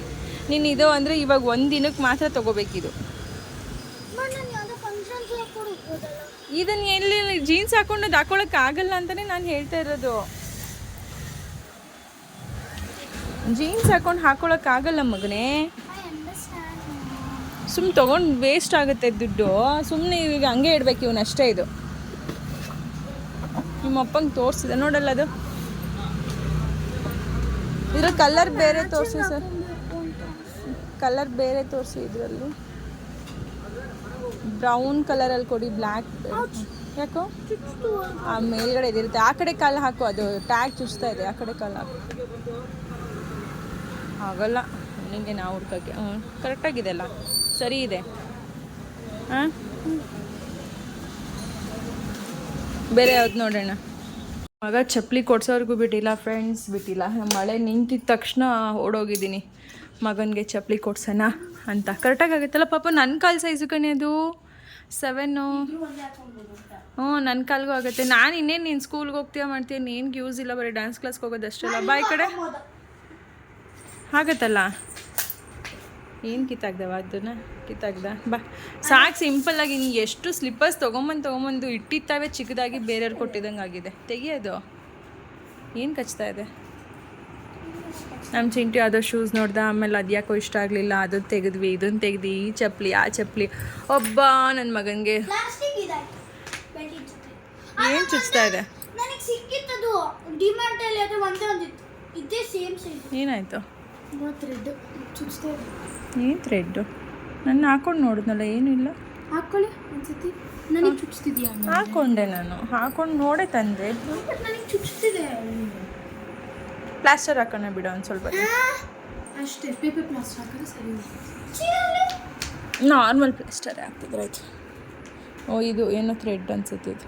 Speaker 1: ನೀನು ಇದು ಅಂದರೆ ಇವಾಗ ಒಂದು ದಿನಕ್ಕೆ ಮಾತ್ರ ತೊಗೋಬೇಕಿದು. ಇದನ್ನು ಎಲ್ಲಿ ಜೀನ್ಸ್ ಹಾಕೊಂಡು ಹಾಕೊಳ್ಳೋಕೆ ಆಗಲ್ಲ ಅಂತಲೇ ನಾನು ಹೇಳ್ತಾ ಇರೋದು. ಜೀನ್ಸ್ ಹಾಕೊಂಡು ಆಗಲ್ಲ ಮಗನೇ. ಸುಮ್ಮನೆ ತೊಗೊಂಡು ವೇಸ್ಟ್ ಆಗುತ್ತೆ ದುಡ್ಡು. ಸುಮ್ಮನೆ ಈಗ ಹಂಗೆ ಇಡಬೇಕು ಇವನಷ್ಟೇ. ಇದು ನಿಮ್ಮ ಅಪ್ಪಂಗೆ ತೋರಿಸಿದೆ ನೋಡಲ್ಲ, ಅದು ಇದ್ರ ಕಲರ್ ಬೇರೆ ತೋರಿಸಿ ಸರ್, ಕಲರ್ ಬೇರೆ ತೋರಿಸಿ. ಇದರಲ್ಲಿ ಬ್ರೌನ್ ಕಲರಲ್ಲಿ ಕೊಡಿ, ಬ್ಲ್ಯಾಕ್ ಯಾಕೋ ಆ ಮೇಲ್ಗಡೆ ಇದಿರುತ್ತೆ. ಆ ಕಡೆ ಕಾಲು ಹಾಕು, ಅದು ಟ್ಯಾಗ್ ಚುಚ್ತಾ ಇದೆ. ಆ ಕಡೆ ಕಾಲು ಹಾಕು, ಆಗಲ್ಲ ನಿಮಗೆ ನಾವು ಹುಡ್ಕೋಕ್ಕೆ. ಕರೆಕ್ಟಾಗಿದೆ ಅಲ್ಲ, ಸರಿ ಇದೆ. ಹಾಂ, ಬೇರೆ ಯಾವ್ದು ನೋಡೋಣ. ಮಗ ಚಪ್ಪಲಿ ಕೊಡ್ಸೋರ್ಗೂ ಬಿಟ್ಟಿಲ್ಲ ಫ್ರೆಂಡ್ಸ್, ಬಿಟ್ಟಿಲ್ಲ. ಮಳೆ ನಿಂತಿದ್ದ ತಕ್ಷಣ ಓಡೋಗಿದ್ದೀನಿ ಮಗನಿಗೆ ಚಪ್ಪಲಿ ಕೊಡ್ಸೋಣ ಅಂತ. ಕರೆಕ್ಟಾಗಿ ಆಗುತ್ತಲ್ಲ ಪಾಪ. ನನ್ನ ಕಾಲು ಸೈಜು ಕಣೆ ಅದು 7. ನನ್ನ ಕಾಲ್ಗೂ ಆಗುತ್ತೆ. ನಾನು ಇನ್ನೇನು ನೀನು ಸ್ಕೂಲ್ಗೆ ಹೋಗ್ತೀಯ ಮಾಡ್ತೀಯ, ನೀನ್ಗೆ ಯೂಸ್ ಇಲ್ಲ, ಬರೀ ಡ್ಯಾನ್ಸ್ ಕ್ಲಾಸ್ಗೆ ಹೋಗೋದು ಅಷ್ಟಲ್ಲ. ಬಾ ಈ ಕಡೆ, ಆಗತ್ತಲ್ಲ. ಏನು ಕಿತ್ತಾಗ್ದವ ಅದನ್ನ ಕಿತ್ತಾಗ್ದ. ಬಾ ಸಾಕು, ಸಿಂಪಲ್ಲಾಗಿ. ನೀನು ಎಷ್ಟು ಸ್ಲಿಪ್ಪರ್ಸ್ ತೊಗೊಂಬಂದು ಇಟ್ಟಿರ್ತಾವೆ ಚಿಕ್ಕದಾಗಿ, ಬೇರೆಯವ್ರು ಕೊಟ್ಟಿದ್ದಂಗೆ ಆಗಿದೆ. ತೆಗಿಯೋದು ಏನು ಕಚ್ತಾ ಇದೆ. ನಮ್ಮ ಚಿಂಟು ಯಾವುದೋ ಶೂಸ್ ನೋಡ್ದ, ಆಮೇಲೆ ಅದು ಯಾಕೋ ಇಷ್ಟ ಆಗಲಿಲ್ಲ, ಅದು ತೆಗೆದ್ವಿ, ಇದನ್ನು ತೆಗ್ದು, ಈ ಚಪ್ಪಲಿ ಆ ಚಪ್ಪಲಿ. ಒಬ್ಬ ನನ್ನ ಮಗನಿಗೆ ಏನು ಚುಚ್ತಾ ಇದೆ. ಏನಾಯಿತು? ಏನು ಥ್ರೆಡ್ಡು? ನನ್ನ ಹಾಕೊಂಡು ನೋಡಿದ್ನಲ್ಲ, ಏನೂ ಇಲ್ಲ.
Speaker 3: ಹಾಕೊಳ್ಳಿ ಅನ್ಸುತ್ತೆ. ನನಗೆ ಚುಚ್ತಿದ್ಯಾ?
Speaker 1: ಹಾಕೊಂಡೆ ನಾನು, ಹಾಕೊಂಡು ನೋಡೇ ತಂದೆ.
Speaker 3: ನನಗೆ ಚುಚ್ತಿದೆ.
Speaker 1: ಪ್ಲಾಸ್ಟರ್ ಹಾಕೋಣ ಬಿಡು ಒಂದು ಸ್ವಲ್ಪ.
Speaker 3: ಅಷ್ಟೇ, ಪೇಪರ್ ಪ್ಲಾಸ್ಟರ್ ಹಾಕಿದ್ರೆ ಸರಿ.
Speaker 1: ನಾರ್ಮಲ್ ಪ್ಲಾಸ್ಟರ್ ಹಾಕ್ತಿದ್ರೆ ಆಯ್ತು. ಓ, ಇದು ಏನೋ ಥ್ರೆಡ್ ಅನ್ಸುತ್ತೆ ಇದು.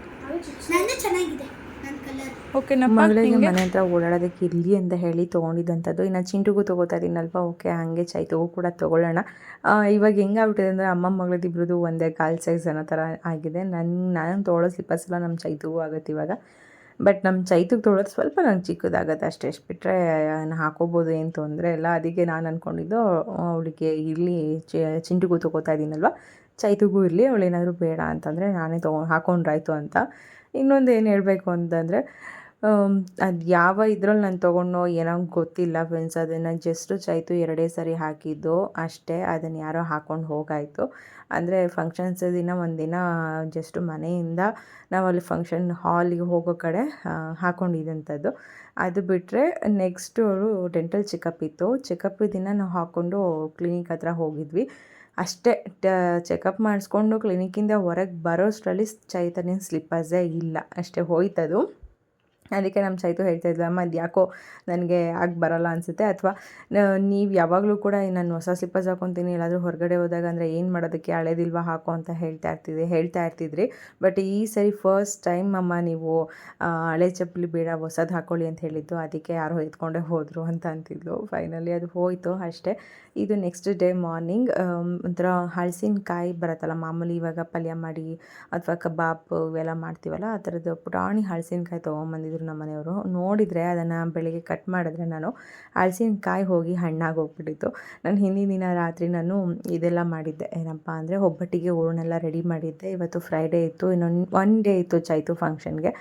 Speaker 3: ಚೆನ್ನಾಗಿದೆ.
Speaker 1: ಓಕೆ, ನಮ್ಮ ಮಗಳಿಗೆ ಮನೆ ಹತ್ರ ಓಡಾಡೋದಕ್ಕೆ ಇರಲಿ ಅಂತ ಹೇಳಿ ತೊಗೊಂಡಿದ್ದಂಥದ್ದು. ಇನ್ನು ಚಿಂಟುಗೂ ತೊಗೋತಾ ಇದ್ದೀನಲ್ವ, ಓಕೆ ಹಾಗೆ ಚೈತುಗೂ ಕೂಡ ತೊಗೊಳ್ಳೋಣ. ಇವಾಗ ಹೆಂಗಾಗ್ಬಿಟ್ಟಿದೆ ಅಂದರೆ ಅಮ್ಮ ಮಗಳದಿಬ್ರದ್ದು ಒಂದೇ ಕಾಲು ಸೈಜ್ ಅನ್ನೋ ಥರ ಆಗಿದೆ. ನಾನು ತೊಗೊಳ್ಳೋ ಸ್ಲಿಪ್ಪರ್ಸ್ ಎಲ್ಲ ನಮ್ಮ ಚೈತುಗೂ ಆಗುತ್ತೆ ಇವಾಗ. ಬಟ್ ನಮ್ಮ ಚೈತುಗೆ ತೊಗೊಳೋದು ಸ್ವಲ್ಪ ನಂಗೆ ಚಿಕ್ಕದಾಗುತ್ತೆ ಅಷ್ಟೇ. ಎಷ್ಟು ಬಿಟ್ಟರೆ ಹಾಕೋಬೋದು, ಏನು ತೊಂದರೆ ಇಲ್ಲ. ಅದಕ್ಕೆ ನಾನು ಅಂದ್ಕೊಂಡಿದ್ದು ಅವಳಿಗೆ ಇರಲಿ, ಚಿಂಟುಗೂ ತೊಗೋತಾ ಇದ್ದೀನಲ್ವ, ಚೈತುಗೂ ಇರಲಿ, ಅವಳೇನಾದರೂ ಬೇಡ ಅಂತಂದರೆ ನಾನೇ ಹಾಕೊಂಡ್ರಾಯ್ತು ಅಂತ. ಇನ್ನೊಂದು ಏನು ಹೇಳಬೇಕು ಅಂತಂದರೆ, ಅದು ಯಾವ ಇದ್ರಲ್ಲಿ ನಾನು ತೊಗೊಂಡೋ ಏನೋ ಗೊತ್ತಿಲ್ಲ ಫ್ರೆಂಡ್ಸ್. ಅದನ್ನು ಜಸ್ಟು ಚೈತು 2 ಸರಿ ಹಾಕಿದ್ದು ಅಷ್ಟೇ. ಅದನ್ನು ಯಾರೋ ಹಾಕ್ಕೊಂಡು ಹೋಗಾಯಿತು. ಅಂದರೆ ಫಂಕ್ಷನ್ಸ್ ದಿನ ಒಂದಿನ ಜಸ್ಟು ಮನೆಯಿಂದ ನಾವು ಅಲ್ಲಿ ಫಂಕ್ಷನ್ ಹಾಲಿಗೆ ಹೋಗೋ ಕಡೆ ಹಾಕ್ಕೊಂಡಿದ್ದಂಥದ್ದು. ಅದು ಬಿಟ್ಟರೆ ನೆಕ್ಸ್ಟು ಅವರು ಡೆಂಟಲ್ ಚೆಕಪ್ ಇತ್ತು. ಚೆಕಪ್ ದಿನ ನಾವು ಹಾಕ್ಕೊಂಡು ಕ್ಲಿನಿಕ್ ಹತ್ರ ಹೋಗಿದ್ವಿ ಅಷ್ಟೇ. ಚೆಕಪ್ ಮಾಡಿಸ್ಕೊಂಡು ಕ್ಲಿನಿಕ್ಕಿಂದ ಹೊರಗೆ ಬರೋಷ್ಟರಲ್ಲಿ ಚೈತನ್ಯನ ಸ್ಲಿಪ್ಪರ್ಸೇ ಇಲ್ಲ, ಅಷ್ಟೇ ಹೋಯ್ತದು. ಅದಕ್ಕೆ ನಮ್ಮ ಚೈತು ಹೇಳ್ತಾಯಿದ್ಲು, ಅಮ್ಮ ಅದು ಯಾಕೋ ನನಗೆ ಆಗಿ ಬರೋಲ್ಲ ಅನಿಸುತ್ತೆ, ಅಥವಾ ನೀವು ಯಾವಾಗಲೂ ಕೂಡ ನಾನು ಹೊಸ ಸ್ಲಿಪ್ಪರ್ಸ್ ಹಾಕ್ಕೊತೀನಿ ಎಲ್ಲಾದರೂ ಹೊರಗಡೆ ಹೋದಾಗ ಅಂದರೆ ಏನು ಮಾಡೋದಕ್ಕೆ, ಹಳೇದಿಲ್ವಾ ಹಾಕೋ ಅಂತ ಹೇಳ್ತಾ ಇರ್ತಿದ್ರಿ. ಬಟ್ ಈ ಸರಿ ಫಸ್ಟ್ ಟೈಮ್ ಅಮ್ಮ ನೀವು ಹಳೆ ಚಪ್ಪಲಿ ಬೇಡ ಹೊಸದು ಹಾಕ್ಕೊಳ್ಳಿ ಅಂತ ಹೇಳಿದ್ದು, ಅದಕ್ಕೆ ಯಾರೋ ಎತ್ಕೊಂಡೇ ಹೋದರು ಅಂತ ಅಂತಿದ್ಲು. ಫೈನಲಿ ಅದು ಹೋಯಿತು ಅಷ್ಟೇ. ಇದು ನೆಕ್ಸ್ಟ್ ಡೇ ಮಾರ್ನಿಂಗ್ ಒಂಥರ ಹಲಸಿನಕಾಯಿ ಬರುತ್ತಲ್ಲ ಮಾಮೂಲಿ, ಇವಾಗ ಪಲ್ಯ ಮಾಡಿ ಅಥವಾ ಕಬಾಬ್ ಇವೆಲ್ಲ ಮಾಡ್ತೀವಲ್ಲ, ಆ ಥರದ್ದು ಪುಟಾಣಿ ಹಲಸಿನಕಾಯಿ ತೊಗೊಂಬಂದಿದ್ರು ಮಾಡಿದ್ರು ನಮ್ಮ ಮನೆಯವರು. ನೋಡಿದರೆ ಅದನ್ನು ಬೆಳಿಗ್ಗೆ ಕಟ್ ಮಾಡಿದ್ರೆ ನಾನು ಹಲಸಿನಕಾಯಿ ಹೋಗಿ ಹಣ್ಣಾಗಿ ಹೋಗ್ಬಿಟ್ಟಿತ್ತು. ನಾನು ಹಿಂದಿನ ದಿನ ರಾತ್ರಿ ನಾನು ಇದೆಲ್ಲ ಮಾಡಿದ್ದೆ, ಏನಪ್ಪ ಅಂದರೆ ಒಬ್ಬಟ್ಟಿಗೆ ಹೂರ್ಣೆಲ್ಲ ರೆಡಿ ಮಾಡಿದ್ದೆ. ಇವತ್ತು ಫ್ರೈಡೇ ಇತ್ತು, ಇನ್ನೊಂದು 1 ಡೇ ಇತ್ತು ಚೈತು ಫಂಕ್ಷನ್ಗೆ.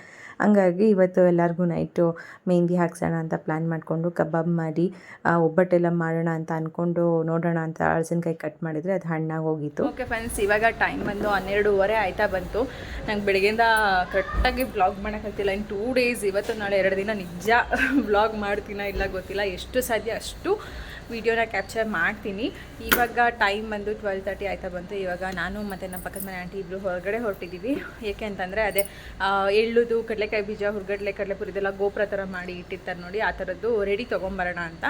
Speaker 1: ಹಂಗಾಗಿ ಇವತ್ತು ಎಲ್ಲರಿಗೂ ನೈಟು ಮೆಹಂದಿ ಹಾಕ್ಸೋಣ ಅಂತ ಪ್ಲ್ಯಾನ್ ಮಾಡಿಕೊಂಡು ಕಬಾಬ್ ಮಾಡಿ ಒಬ್ಬಟ್ಟೆಲ್ಲ ಮಾಡೋಣ ಅಂತ ಅಂದ್ಕೊಂಡು ನೋಡೋಣ ಅಂತ ಹಲಸಿನಕಾಯಿ ಕಟ್ ಮಾಡಿದರೆ ಅದು ಹಣ್ಣಾಗಿ ಹೋಗಿತ್ತು. ಓಕೆ ಫ್ರೆಂಡ್ಸ್, ಇವಾಗ ಟೈಮ್ ಬಂದು 12:15 ಆಯ್ತಾ ಬಂತು. ನಂಗೆ ಬೆಳಗ್ಗೆಯಿಂದ ಕರೆಕ್ಟಾಗಿ ವ್ಲಾಗ್ ಮಾಡೋಕ್ಕಾಗ್ತಿಲ್ಲ. ಇನ್ನು 2 ಡೇಸ್, ಇವತ್ತು ನಾಳೆ 2 ದಿನ ನಿಜ ವ್ಲಾಗ್ ಮಾಡ್ತೀನೋ ಇಲ್ಲ ಗೊತ್ತಿಲ್ಲ. ಎಷ್ಟು ಸಾಧ್ಯ ಅಷ್ಟು ವೀಡಿಯೋನ ಕ್ಯಾಪ್ಚರ್ ಮಾಡ್ತೀನಿ. ಇವಾಗ ಟೈಮ್ ಬಂದು 12:30 ಆಯ್ತಾ ಬಂತು. ಇವಾಗ ನಾನು ಮತ್ತು ನಮ್ಮ ಪಕ್ಕದ ಮನೆ ಆಂಟಿ ಇಬ್ಬರು ಹೊರಗಡೆ ಹೊರಟಿದ್ದೀವಿ. ಏಕೆ ಅಂತಂದರೆ ಅದೇ ಎಳ್ಳುದು ಕಡಲೆಕಾಯಿ ಬೀಜ, ಹುರ್ಗಡ್ಲೆ, ಕಡಲೆಪುರಿ ಇದೆಲ್ಲ ಗೋಪುರ ಥರ ಮಾಡಿ ಇಟ್ಟಿರ್ತಾರೆ ನೋಡಿ, ಆ ಥರದ್ದು ರೆಡಿ ತೊಗೊಂಬರೋಣ ಅಂತ.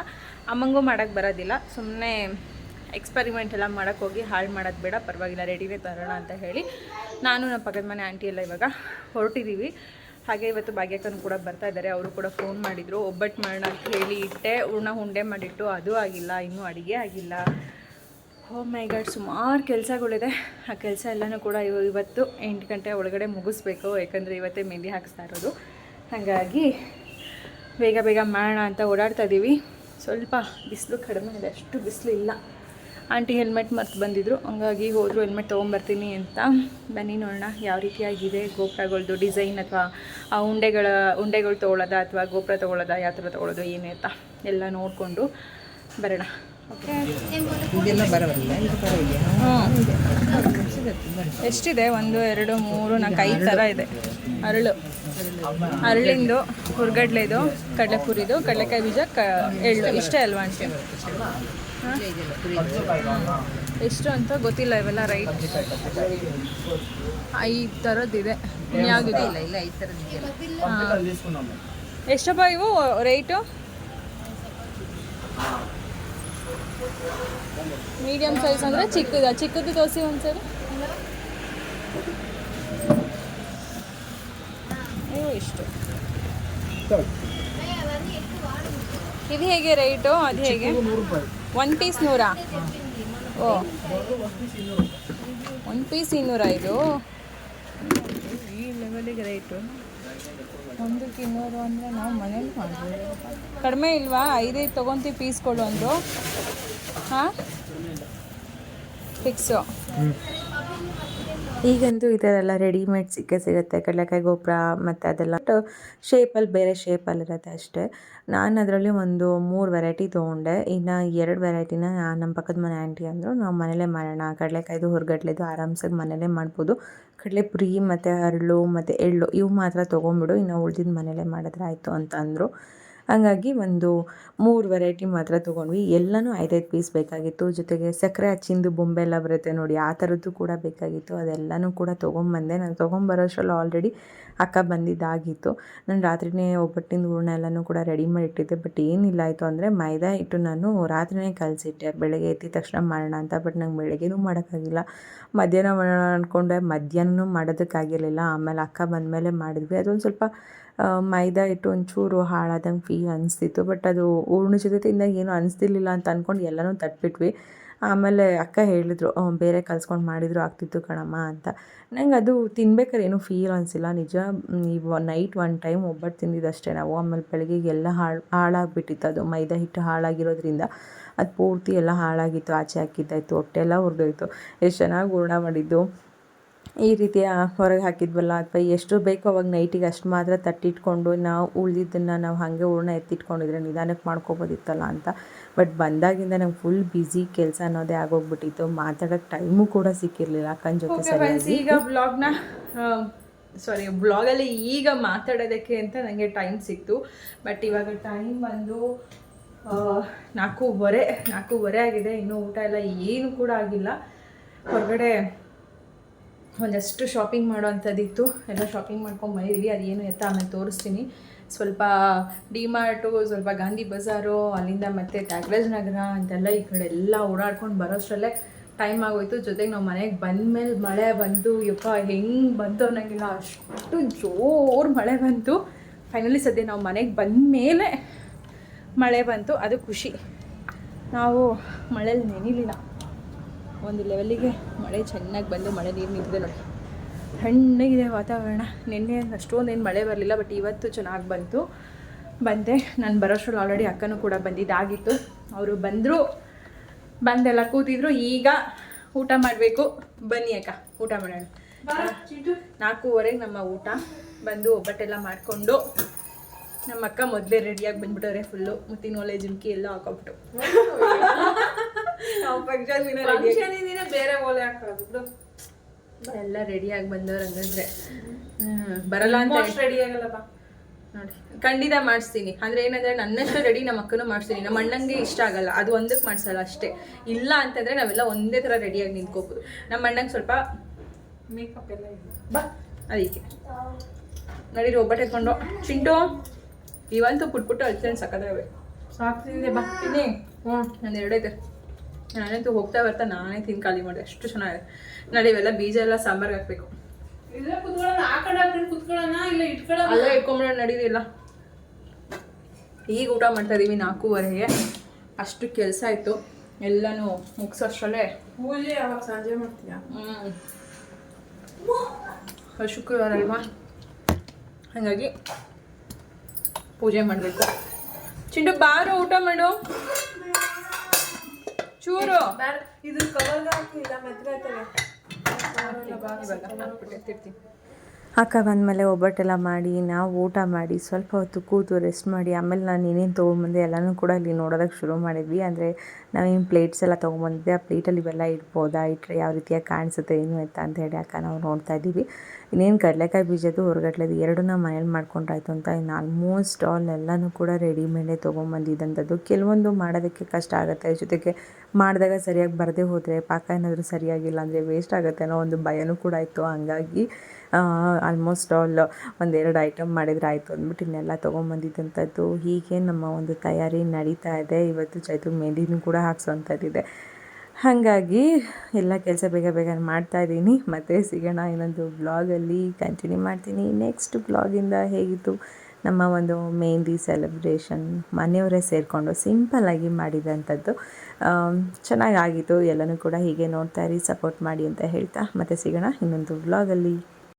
Speaker 1: ಅಮ್ಮಂಗೂ ಮಾಡೋಕ್ಕೆ ಬರೋದಿಲ್ಲ, ಸುಮ್ಮನೆ ಎಕ್ಸ್ಪರಿಮೆಂಟ್ ಎಲ್ಲ ಮಾಡೋಕ್ಕೆ ಹೋಗಿ ಹಾಳು ಮಾಡೋದು ಬೇಡ, ಪರವಾಗಿಲ್ಲ ರೆಡಿನೇ ತರೋಣ ಅಂತ ಹೇಳಿ ನಾನು ನಮ್ಮ ಪಕ್ಕದ ಮನೆ ಆಂಟಿ ಎಲ್ಲ ಇವಾಗ ಹೊರಟಿದ್ದೀವಿ. ಹಾಗೆ ಇವತ್ತು ಭಾಗ್ಯಕ್ಕನು ಕೂಡ ಬರ್ತಾ ಇದ್ದಾರೆ. ಅವರು ಕೂಡ ಫೋನ್ ಮಾಡಿದರು, ಒಬ್ಬಟ್ಟು ಮಾಡೋಣ ಅಂತ ಹೇಳಿ ಇಟ್ಟೆ, ಹೂರ್ಣ ಉಂಡೆ ಮಾಡಿಟ್ಟು ಅದು ಆಗಿಲ್ಲ, ಇನ್ನೂ ಅಡುಗೆ ಆಗಿಲ್ಲ. ಓ ಮೈ ಗಾಡ್, ಸುಮಾರು ಕೆಲಸಗಳಿದೆ. ಆ ಕೆಲಸ ಎಲ್ಲನೂ ಕೂಡ ಇವತ್ತು 8 ಗಂಟೆ ಒಳಗಡೆ ಮುಗಿಸ್ಬೇಕು, ಯಾಕಂದರೆ ಇವತ್ತೇ ಮೆಹಂದಿ ಹಾಕಿಸ್ತಾ ಇರೋದು. ಹಾಗಾಗಿ ಬೇಗ ಬೇಗ ಮಾಡೋಣ ಅಂತ ಓಡಾಡ್ತಾ ಇದ್ದೀವಿ. ಸ್ವಲ್ಪ ಬಿಸಿಲು ಕಡಿಮೆ ಇದೆ, ಅಷ್ಟು ಬಿಸಿಲು ಇಲ್ಲ. ಆಂಟಿ ಹೆಲ್ಮೆಟ್ ಮರ್ತು ಬಂದಿದ್ದರು, ಹಂಗಾಗಿ ಹೋದರು ಹೆಲ್ಮೆಟ್ ತೊಗೊಂಬರ್ತೀನಿ ಅಂತ. ಬನ್ನಿ ನೋಡೋಣ ಯಾವ ರೀತಿಯಾಗಿದೆ ಗೋಪುರಗಳದ್ದು ಡಿಸೈನ್, ಅಥವಾ ಆ ಉಂಡೆಗಳು ತೊಗೊಳ್ಳೋದ ಅಥವಾ ಗೋಪುರ ತೊಗೊಳ್ಳೋದ, ಯಾವ ಥರ ತೊಗೊಳ್ಳೋದು ಏನು ಅಂತ ಎಲ್ಲ ನೋಡಿಕೊಂಡು ಬರೋಣ. ಓಕೆ,
Speaker 2: ಇದೆಲ್ಲ ಬರೋಲ್ಲ, ಇದು ಪರವಾಗಿಲ್ಲ.
Speaker 1: ಎಷ್ಟಿದೆ? 1 2 3 4 5 ಥರ ಇದೆ. ಅರಳಿಂದು, ಹುರ್ಗಡ್ಲೆದು, ಕಡಲೆಪುರಿದು, ಕಡಲೆಕಾಯಿ ಬೀಜ, ಎಳ್ಳು, ಇಷ್ಟೇ ಅಲ್ವಾ ಆಂಟಿ? ಎಷ್ಟು ಅಂತ ಗೊತ್ತಿಲ್ಲ, ಇವೆಲ್ಲ ರೈಟ್ 5 ಥರದ್ದಿದೆ. ಯಾವುದಿದೆ?
Speaker 2: ಇಲ್ಲ 5 ಥರದ್ದು.
Speaker 1: ಎಷ್ಟಪ್ಪ ಇವು ರೇಟು? ಮೀಡಿಯಮ್ ಸೈಜ್ ಅಂದರೆ ಚಿಕ್ಕದು ದೋಸೆ ಒಂದ್ಸರಿ. ಅಯ್ಯೋ ಇಷ್ಟು. ಇದು ಹೇಗೆ ರೇಟು? ಅದು ಹೇಗೆ? 1 ಪೀಸ್ 100? ಓ, 1 ಪೀಸ್ 200 ಇದು? ಈ ಲೆವೆಲಿಗೆ ರೇಟು. 1ಕ್ಕೆ 200 ಅಂದರೆ ನಾವು ಮನೇಲಿ ಮಾಡ್ಬೋದು. ಕಡಿಮೆ ಇಲ್ವಾ? 5 ತೊಗೊತೀವಿ ಪೀಸ್ಗಳು ಅಂದರು. ಹಾಂ, ಫಿಕ್ಸು. ಈಗಂತೂ ಈ ಥರ ಎಲ್ಲ ರೆಡಿಮೇಡ್ ಸಿಗುತ್ತೆ, ಕಡಲೆಕಾಯಿ ಗೋಪುರ ಮತ್ತು ಅದೆಲ್ಲ ಶೇಪಲ್ಲಿ ಬೇರೆ ಶೇಪಲ್ಲಿರುತ್ತೆ ಅಷ್ಟೇ. ನಾನು ಅದರಲ್ಲಿ ಒಂದು 3 ವೆರೈಟಿ ತೊಗೊಂಡೆ. ಇನ್ನು 2 ವೆರೈಟಿನ ನಮ್ಮ ಪಕ್ಕದ ಮನೆ ಆಂಟಿ ಅಂದರು ನಾವು ಮನೇಲೇ ಮಾಡೋಣ, ಕಡಲೆಕಾಯ್ದು ಹುರ್ಗಡ್ಲೆದು ಆರಾಮ್ಸಾಗಿ ಮನೇಲೇ ಮಾಡ್ಬೋದು, ಕಡಲೆಪುರಿ ಮತ್ತು ಹರಳು ಮತ್ತು ಎಳ್ಳು ಇವು ಮಾತ್ರ ತೊಗೊಂಬಿಡು, ಇನ್ನು ಉಳ್ದಿದ್ದು ಮನೇಲೇ ಮಾಡಿದ್ರೆ ಆಯಿತು ಅಂತ ಅಂದರು. ಹಾಗಾಗಿ ಒಂದು 3 ವೆರೈಟಿ ಮಾತ್ರ ತೊಗೊಂಡ್ವಿ. ಎಲ್ಲನೂ 5-5 ಪೀಸ್ ಬೇಕಾಗಿತ್ತು. ಜೊತೆಗೆ ಸಕ್ಕರೆ ಹಚ್ಚಿಂದು ಬೊಂಬೆ ಎಲ್ಲ ಬರುತ್ತೆ ನೋಡಿ, ಆ ಥರದ್ದು ಕೂಡ ಬೇಕಾಗಿತ್ತು. ಅದೆಲ್ಲನೂ ಕೂಡ ತೊಗೊಂಬಂದೆ. ನಾನು ತೊಗೊಂಬರೋಷ್ಟರಲ್ಲಿ ಆಲ್ರೆಡಿ ಅಕ್ಕ ಬಂದಿದ್ದಾಗಿತ್ತು. ನಾನು ರಾತ್ರಿಯೇ ಒಬ್ಬಟ್ಟಿನ ಹೂರ್ಣ ಎಲ್ಲನೂ ಕೂಡ ರೆಡಿ ಮಾಡಿ ಇಟ್ಟಿದ್ದೆ. ಬಟ್ ಏನಿಲ್ಲ ಆಯಿತು ಅಂದರೆ ಮೈದಾ ಹಿಟ್ಟು ನಾನು ರಾತ್ರಿಯೇ ಕಲಸಿಟ್ಟೆ, ಬೆಳಗ್ಗೆ ಎದ್ದ ತಕ್ಷಣ ಮಾಡೋಣ ಅಂತ. ಬಟ್ ನಂಗೆ ಬೆಳಗ್ಗೆನೂ ಮಾಡೋಕ್ಕಾಗಿಲ್ಲ, ಮಧ್ಯಾಹ್ನ ಮಾಡೋಣ ಅಂದ್ಕೊಂಡೆ, ಮಧ್ಯಾಹ್ನ ಮಾಡೋದಕ್ಕಾಗಿರಲಿಲ್ಲ. ಆಮೇಲೆ ಅಕ್ಕ ಬಂದಮೇಲೆ ಮಾಡಿದ್ವಿ. ಅದೊಂದು ಸ್ವಲ್ಪ ಮೈದಾ ಹಿಟ್ಟು ಒಂಚೂರು ಹಾಳಾದಂಗೆ ಫೀಲ್ ಅನಿಸ್ತಿತ್ತು. ಬಟ್ ಅದು ಹೂರ್ಣ ಜೊತೆ ತಿಂದಾಗ ಏನೂ ಅನಿಸ್ತಿರ್ಲಿಲ್ಲ ಅಂತ ಅಂದ್ಕೊಂಡು ಎಲ್ಲನೂ ತಟ್ಬಿಟ್ವಿ. ಆಮೇಲೆ ಅಕ್ಕ ಹೇಳಿದ್ರು, ಬೇರೆ ಕಲ್ಸ್ಕೊಂಡು ಮಾಡಿದ್ರು ಆಗ್ತಿತ್ತು ಕಣಮ್ಮ ಅಂತ. ನಂಗೆ ಅದು ತಿನ್ಬೇಕಾದ್ರೆ ಏನೂ ಫೀಲ್ ಅನಿಸಿಲ್ಲ ನಿಜ. ನೈಟ್ 1 ಟೈಮ್ ಒಬ್ಬಟ್ಟು ತಿಂದಿದ್ದಷ್ಟೇ ನಾವು. ಆಮೇಲೆ ಬೆಳಗ್ಗೆಗೆ ಎಲ್ಲ ಹಾಳಾಗಿಬಿಟ್ಟಿತ್ತು. ಅದು ಮೈದಾ ಹಿಟ್ಟು ಹಾಳಾಗಿರೋದ್ರಿಂದ ಅದು ಪೂರ್ತಿ ಎಲ್ಲ ಹಾಳಾಗಿತ್ತು, ಆಚೆ ಹಾಕಿದ್ದಾಯಿತು, ಹೊಟ್ಟೆ ಎಲ್ಲ ಹುರಿದೋಯ್ತು. ಎಷ್ಟು ಚೆನ್ನಾಗಿ ಹೂರ್ಣ ಮಾಡಿದ್ದು. ಈ ರೀತಿಯ ಹೊರಗೆ ಹಾಕಿದ್ವಲ್ಲ, ಅಥವಾ ಎಷ್ಟು ಬೇಕೋ ಅವಾಗ ನೈಟಿಗೆ ಅಷ್ಟು ಮಾತ್ರ ತಟ್ಟಿಟ್ಕೊಂಡು ನಾವು ಉಳಿದಿದ್ದನ್ನು ನಾವು ಹಾಗೆ ಹೂರ್ಣ ಎತ್ತಿಟ್ಕೊಂಡಿದ್ರೆ ನಿಧಾನಕ್ಕೆ ಮಾಡ್ಕೊಬೋದಿತ್ತಲ್ಲ ಅಂತ. ಬಟ್ ಬಂದಾಗಿಂದ ನಂಗೆ ಫುಲ್ ಬ್ಯುಸಿ ಕೆಲಸ ಅನ್ನೋದೇ ಆಗೋಗ್ಬಿಟ್ಟಿತ್ತು. ಮಾತಾಡೋಕ್ಕೆ ಟೈಮು ಕೂಡ ಸಿಕ್ಕಿರಲಿಲ್ಲ ಅಕ್ಕನ ಜೊತೆ ಸರಿಯಾಗಿ. ಈಗ ಬ್ಲಾಗಲ್ಲಿ ಈಗ ಮಾತಾಡೋದಕ್ಕೆ ಅಂತ ನನಗೆ ಟೈಮ್ ಸಿಕ್ತು. ಬಟ್ ಇವಾಗ ಟೈಮ್ ಬಂದು 4:15 ಆಗಿದೆ. ಇನ್ನೂ ಊಟ ಎಲ್ಲ ಏನು ಕೂಡ ಆಗಿಲ್ಲ. ಹೊರಗಡೆ ಒಂದಷ್ಟು ಶಾಪಿಂಗ್ ಮಾಡೋವಂಥದ್ದಿತ್ತು, ಎಲ್ಲ ಶಾಪಿಂಗ್ ಮಾಡ್ಕೊಂಡು ಬಂದಿದ್ದೀವಿ. ಅದೇನು ಎತ್ತ ಆಮೇಲೆ ತೋರಿಸ್ತೀನಿ. ಸ್ವಲ್ಪ ಡಿಮಾರ್ಟು, ಸ್ವಲ್ಪ ಗಾಂಧಿ ಬಜಾರು, ಅಲ್ಲಿಂದ ಮತ್ತು ತ್ಯಾಗರಾಜ ನಗರ ಅಂತೆಲ್ಲ ಈ ಕಡೆ ಎಲ್ಲ ಓಡಾಡ್ಕೊಂಡು ಬರೋಷ್ಟರಲ್ಲೇ ಟೈಮ್ ಆಗೋಯ್ತು. ಜೊತೆಗೆ ನಾವು ಮನೆಗೆ ಬಂದಮೇಲೆ ಮಳೆ ಬಂತು. ಯಪ್ಪ ಹೆಂಗೆ ಬಂತು ಅನ್ನೋಂಗಿಲ್ಲ, ಅಷ್ಟು ಜೋರು ಮಳೆ ಬಂತು. ಫೈನಲಿ ಸದ್ಯ ನಾವು ಮನೆಗೆ ಬಂದಮೇಲೆ ಮಳೆ ಬಂತು, ಅದು ಖುಷಿ. ನಾವು ಮಳೇಲಿ ನೆನಿಲಿಲ್ಲ, ಒಂದು ಲೆವೆಲಿಗೆ ಮಳೆ ಚೆನ್ನಾಗಿ ಬಂದು ಮಳೆ ನೀರು ನಿಂತಿದೆ ನೋಡಿ. ತಣ್ಣಗಿದೆ ವಾತಾವರಣ. ನಿನ್ನೆ ಅಷ್ಟೊಂದೇನು ಮಳೆ ಬರಲಿಲ್ಲ, ಬಟ್ ಇವತ್ತು ಚೆನ್ನಾಗಿ ಬಂದೆ. ನಾನು ಬರೋಷ್ಟ್ರಲ್ಲಿ ಆಲ್ರೆಡಿ ಅಕ್ಕನೂ ಕೂಡ ಬಂದಿದ್ದಾಗಿತ್ತು. ಅವರು ಬಂದೆಲ್ಲ ಕೂತಿದ್ರು. ಈಗ ಊಟ ಮಾಡಬೇಕು. ಬನ್ನಿ ಅಕ್ಕ, ಊಟ ಮಾಡೋಣ. 4:15 ನಮ್ಮ ಊಟ. ಬಂದು ಒಬ್ಬಟ್ಟೆಲ್ಲ ಮಾಡಿಕೊಂಡು ನಮ್ಮ ಅಕ್ಕ ಮೊದಲೇ ರೆಡಿಯಾಗಿ ಬಂದ್ಬಿಟ್ಟವ್ರೆ. ಫುಲ್ಲು ಮುತ್ತಿನ ಒಲೆ ಜುಮ್ಕಿ ಎಲ್ಲ ಹಾಕೊಬಿಟ್ಟು
Speaker 3: ಬೇರೆ ಓಲೆ ಹಾಕೋದು
Speaker 1: ಎಲ್ಲ ರೆಡಿಯಾಗಿ ಬಂದವ್ರು. ಹಂಗಂದ್ರೆ ಬರಲ್ಲ ಅಂತ
Speaker 3: ರೆಡಿ ಆಗಲ್ಲ
Speaker 1: ನೋಡಿ. ಖಂಡಿತ ಮಾಡಿಸ್ತೀನಿ. ಅಂದರೆ ಏನಂದರೆ ನನ್ನಷ್ಟು ರೆಡಿ ನಮ್ಮ ಅಕ್ಕನೂ ಮಾಡಿಸ್ತೀನಿ. ನಮ್ಮ ಅಣ್ಣಂಗೆ ಇಷ್ಟ ಆಗಲ್ಲ, ಅದು ಒಂದಕ್ಕೆ ಮಾಡಿಸಲ್ಲ ಅಷ್ಟೇ. ಇಲ್ಲ ಅಂತಂದರೆ ನಾವೆಲ್ಲ ಒಂದೇ ಥರ ರೆಡಿಯಾಗಿ ನಿಂತ್ಕೋಬೋದು. ನಮ್ಮ ಅಣ್ಣಂಗೆ ಸ್ವಲ್ಪ
Speaker 3: ಮೇಕಪ್ ಎಲ್ಲ ಇದೆ.
Speaker 1: ಬಾ ಅದಕ್ಕೆ ನಡೀರಿ ಒಬ್ಬಟ್ಟು ಎತ್ಕೊಂಡು. ಚಿಂಟು ಇವಂತೂ ಪುಟ್ಬಿಟ್ಟು ಅಳ್ತೇನೆ ಸಕ್ಕದಾವೆ.
Speaker 3: ಸಾಕ್ತಿದೆ ಬಾ
Speaker 1: ತಿನ್ನಿ. ನಾನು ಎರಡೈತೆ. ನಾನಂತೂ ಹೋಗ್ತಾ ಬರ್ತಾ ನಾನೇ ತಿಂದು ಖಾಲಿ ಮಾಡಿದೆ. ಅಷ್ಟು ಚೆನ್ನಾಗಿದೆ. ನೋಡಿ ಇವೆಲ್ಲ ಬೀಜ ಎಲ್ಲ ಸಾಂಬಾರ್ಗೆ ಹಾಕ್ಬೇಕು.
Speaker 3: ಇಲ್ಲ ಕುತ್ಕೊಳ್ಳೋಣ, ಆ ಕಡೆ ಹಾಕೊಂಡು ಕುತ್ಕೊಳ್ಳೋಣ, ಇಲ್ಲ ಇಟ್ಕೊಳ್ಳೋಣ.
Speaker 1: ಅಲ್ಲೇ ಇಟ್ಕೊಂಬಿಡೋಣ ನಡೀದಿಲ್ಲ. ಈಗ ಊಟ ಮಾಡ್ತಾ ಇದ್ದೀವಿ 4:15. ಅಷ್ಟು ಕೆಲಸ ಆಯಿತು. ಎಲ್ಲನೂ ಮುಗಿಸೋಷ್ಟರಲ್ಲೇ
Speaker 3: ಪೂಜೆ ಯಾವಾಗ ಸಂಜೆ ಮಾಡ್ತೀಯಾ?
Speaker 1: ಶುಕ್ರವಾರ ಅಲ್ವಾ, ಹಾಗಾಗಿ ಪೂಜೆ ಮಾಡಬೇಕು. ಚಿಂಟು ಬಾರು ಊಟ ಮಾಡು ಚೂರು.
Speaker 3: ಇದು ಕವರ್ಗೆ ಹಾಕಿಲ್ಲ, ಮೆತ್ತಗಾಯ್ತಲ್ಲ.
Speaker 4: ಅಕ್ಕ ಬಂದಮೇಲೆ ಒಬ್ಬಟ್ಟೆಲ್ಲ ಮಾಡಿ ನಾವು ಊಟ ಮಾಡಿ ಸ್ವಲ್ಪ ಹೊತ್ತು ಕೂತು ರೆಸ್ಟ್ ಮಾಡಿ ಆಮೇಲೆ ನಾನು ಏನೇನು ತೊಗೊಂಬಂದೆ ಎಲ್ಲನೂ ಕೂಡ ಇಲ್ಲಿ ನೋಡೋದಕ್ಕೆ ಶುರು ಮಾಡಿದ್ವಿ. ಅಂದರೆ ನಾವೇನು ಪ್ಲೇಟ್ಸ್ ಎಲ್ಲ ತೊಗೊಂಬಂದಿದ್ದೆ, ಆ ಪ್ಲೇಟಲ್ಲಿ ಇವೆಲ್ಲ ಇಡ್ಬೋದಾ, ಇಟ್ಟರೆ ಯಾವ ರೀತಿಯಾಗಿ ಕಾಣಿಸುತ್ತೆ ಏನು ಅಂತ ಹೇಳಿ ಅಕ್ಕ ನಾವು ನೋಡ್ತಾ ಇದ್ದೀವಿ. ಇನ್ನೇನು ಕಡಲೆಕಾಯಿ ಬೀಜದ್ದು ಹೊರಗಡ್ಲೆದು ಎರಡನ್ನ ಮನೇಲಿ ಮಾಡ್ಕೊಂಡ್ರಾಯ್ತು ಅಂತ ಇನ್ನು ಆಲ್ಮೋಸ್ಟ್ ಆಲ್ ಎಲ್ಲನೂ ಕೂಡ ರೆಡಿಮೇಡೇ ತೊಗೊಂಬಂದಿದ್ದಂಥದ್ದು. ಕೆಲವೊಂದು ಮಾಡೋದಕ್ಕೆ ಕಷ್ಟ ಆಗುತ್ತೆ, ಜೊತೆಗೆ ಮಾಡಿದಾಗ ಸರಿಯಾಗಿ ಬರದೇ ಹೋದರೆ, ಪಾಕ ಏನಾದರೂ ಸರಿಯಾಗಿಲ್ಲ ಅಂದರೆ ವೇಸ್ಟ್ ಆಗುತ್ತೆ ಅನ್ನೋ ಒಂದು ಭಯನೂ ಕೂಡ ಇತ್ತು. ಹಂಗಾಗಿ ಆಲ್ಮೋಸ್ಟ್ ಆಲ್ ಒಂದೆರಡು ಐಟಮ್ ಮಾಡಿದರೆ ಆಯಿತು ಅಂದ್ಬಿಟ್ಟು ಇನ್ನೆಲ್ಲ ತೊಗೊಂಬಂದಿದ್ದಂಥದ್ದು. ಹೀಗೆ ನಮ್ಮ ಒಂದು ತಯಾರಿ ನಡೀತಾ ಇದೆ. ಇವತ್ತು ಚೈತು ಮೆಹಂದಿನೂ ಕೂಡ ಹಾಕ್ಸೋವಂಥದ್ದಿದೆ. ಹಾಗಾಗಿ ಎಲ್ಲ ಕೆಲಸ ಬೇಗ ಮಾಡ್ತಾಯಿದ್ದೀನಿ. ಮತ್ತು ಸಿಗೋಣ ಇನ್ನೊಂದು ಬ್ಲಾಗಲ್ಲಿ ಕಂಟಿನ್ಯೂ ಮಾಡ್ತೀನಿ. ನೆಕ್ಸ್ಟ್ ಬ್ಲಾಗಿಂದ ಹೇಗಿತ್ತು ನಮ್ಮ ಒಂದು ಮೆಹಂದಿ ಸೆಲೆಬ್ರೇಷನ್, ಮನೆಯವರೇ ಸೇರಿಕೊಂಡು ಸಿಂಪಲ್ಲಾಗಿ ಮಾಡಿದಂಥದ್ದು ಚೆನ್ನಾಗಾಗಿತ್ತು. ಎಲ್ಲನೂ ಕೂಡ ಹೀಗೆ ನೋಡ್ತಾ ಇರಿ, ಸಪೋರ್ಟ್ ಮಾಡಿ ಅಂತ ಹೇಳ್ತಾ ಮತ್ತೆ ಸಿಗೋಣ ಇನ್ನೊಂದು ವ್ಲಾಗಲ್ಲಿ.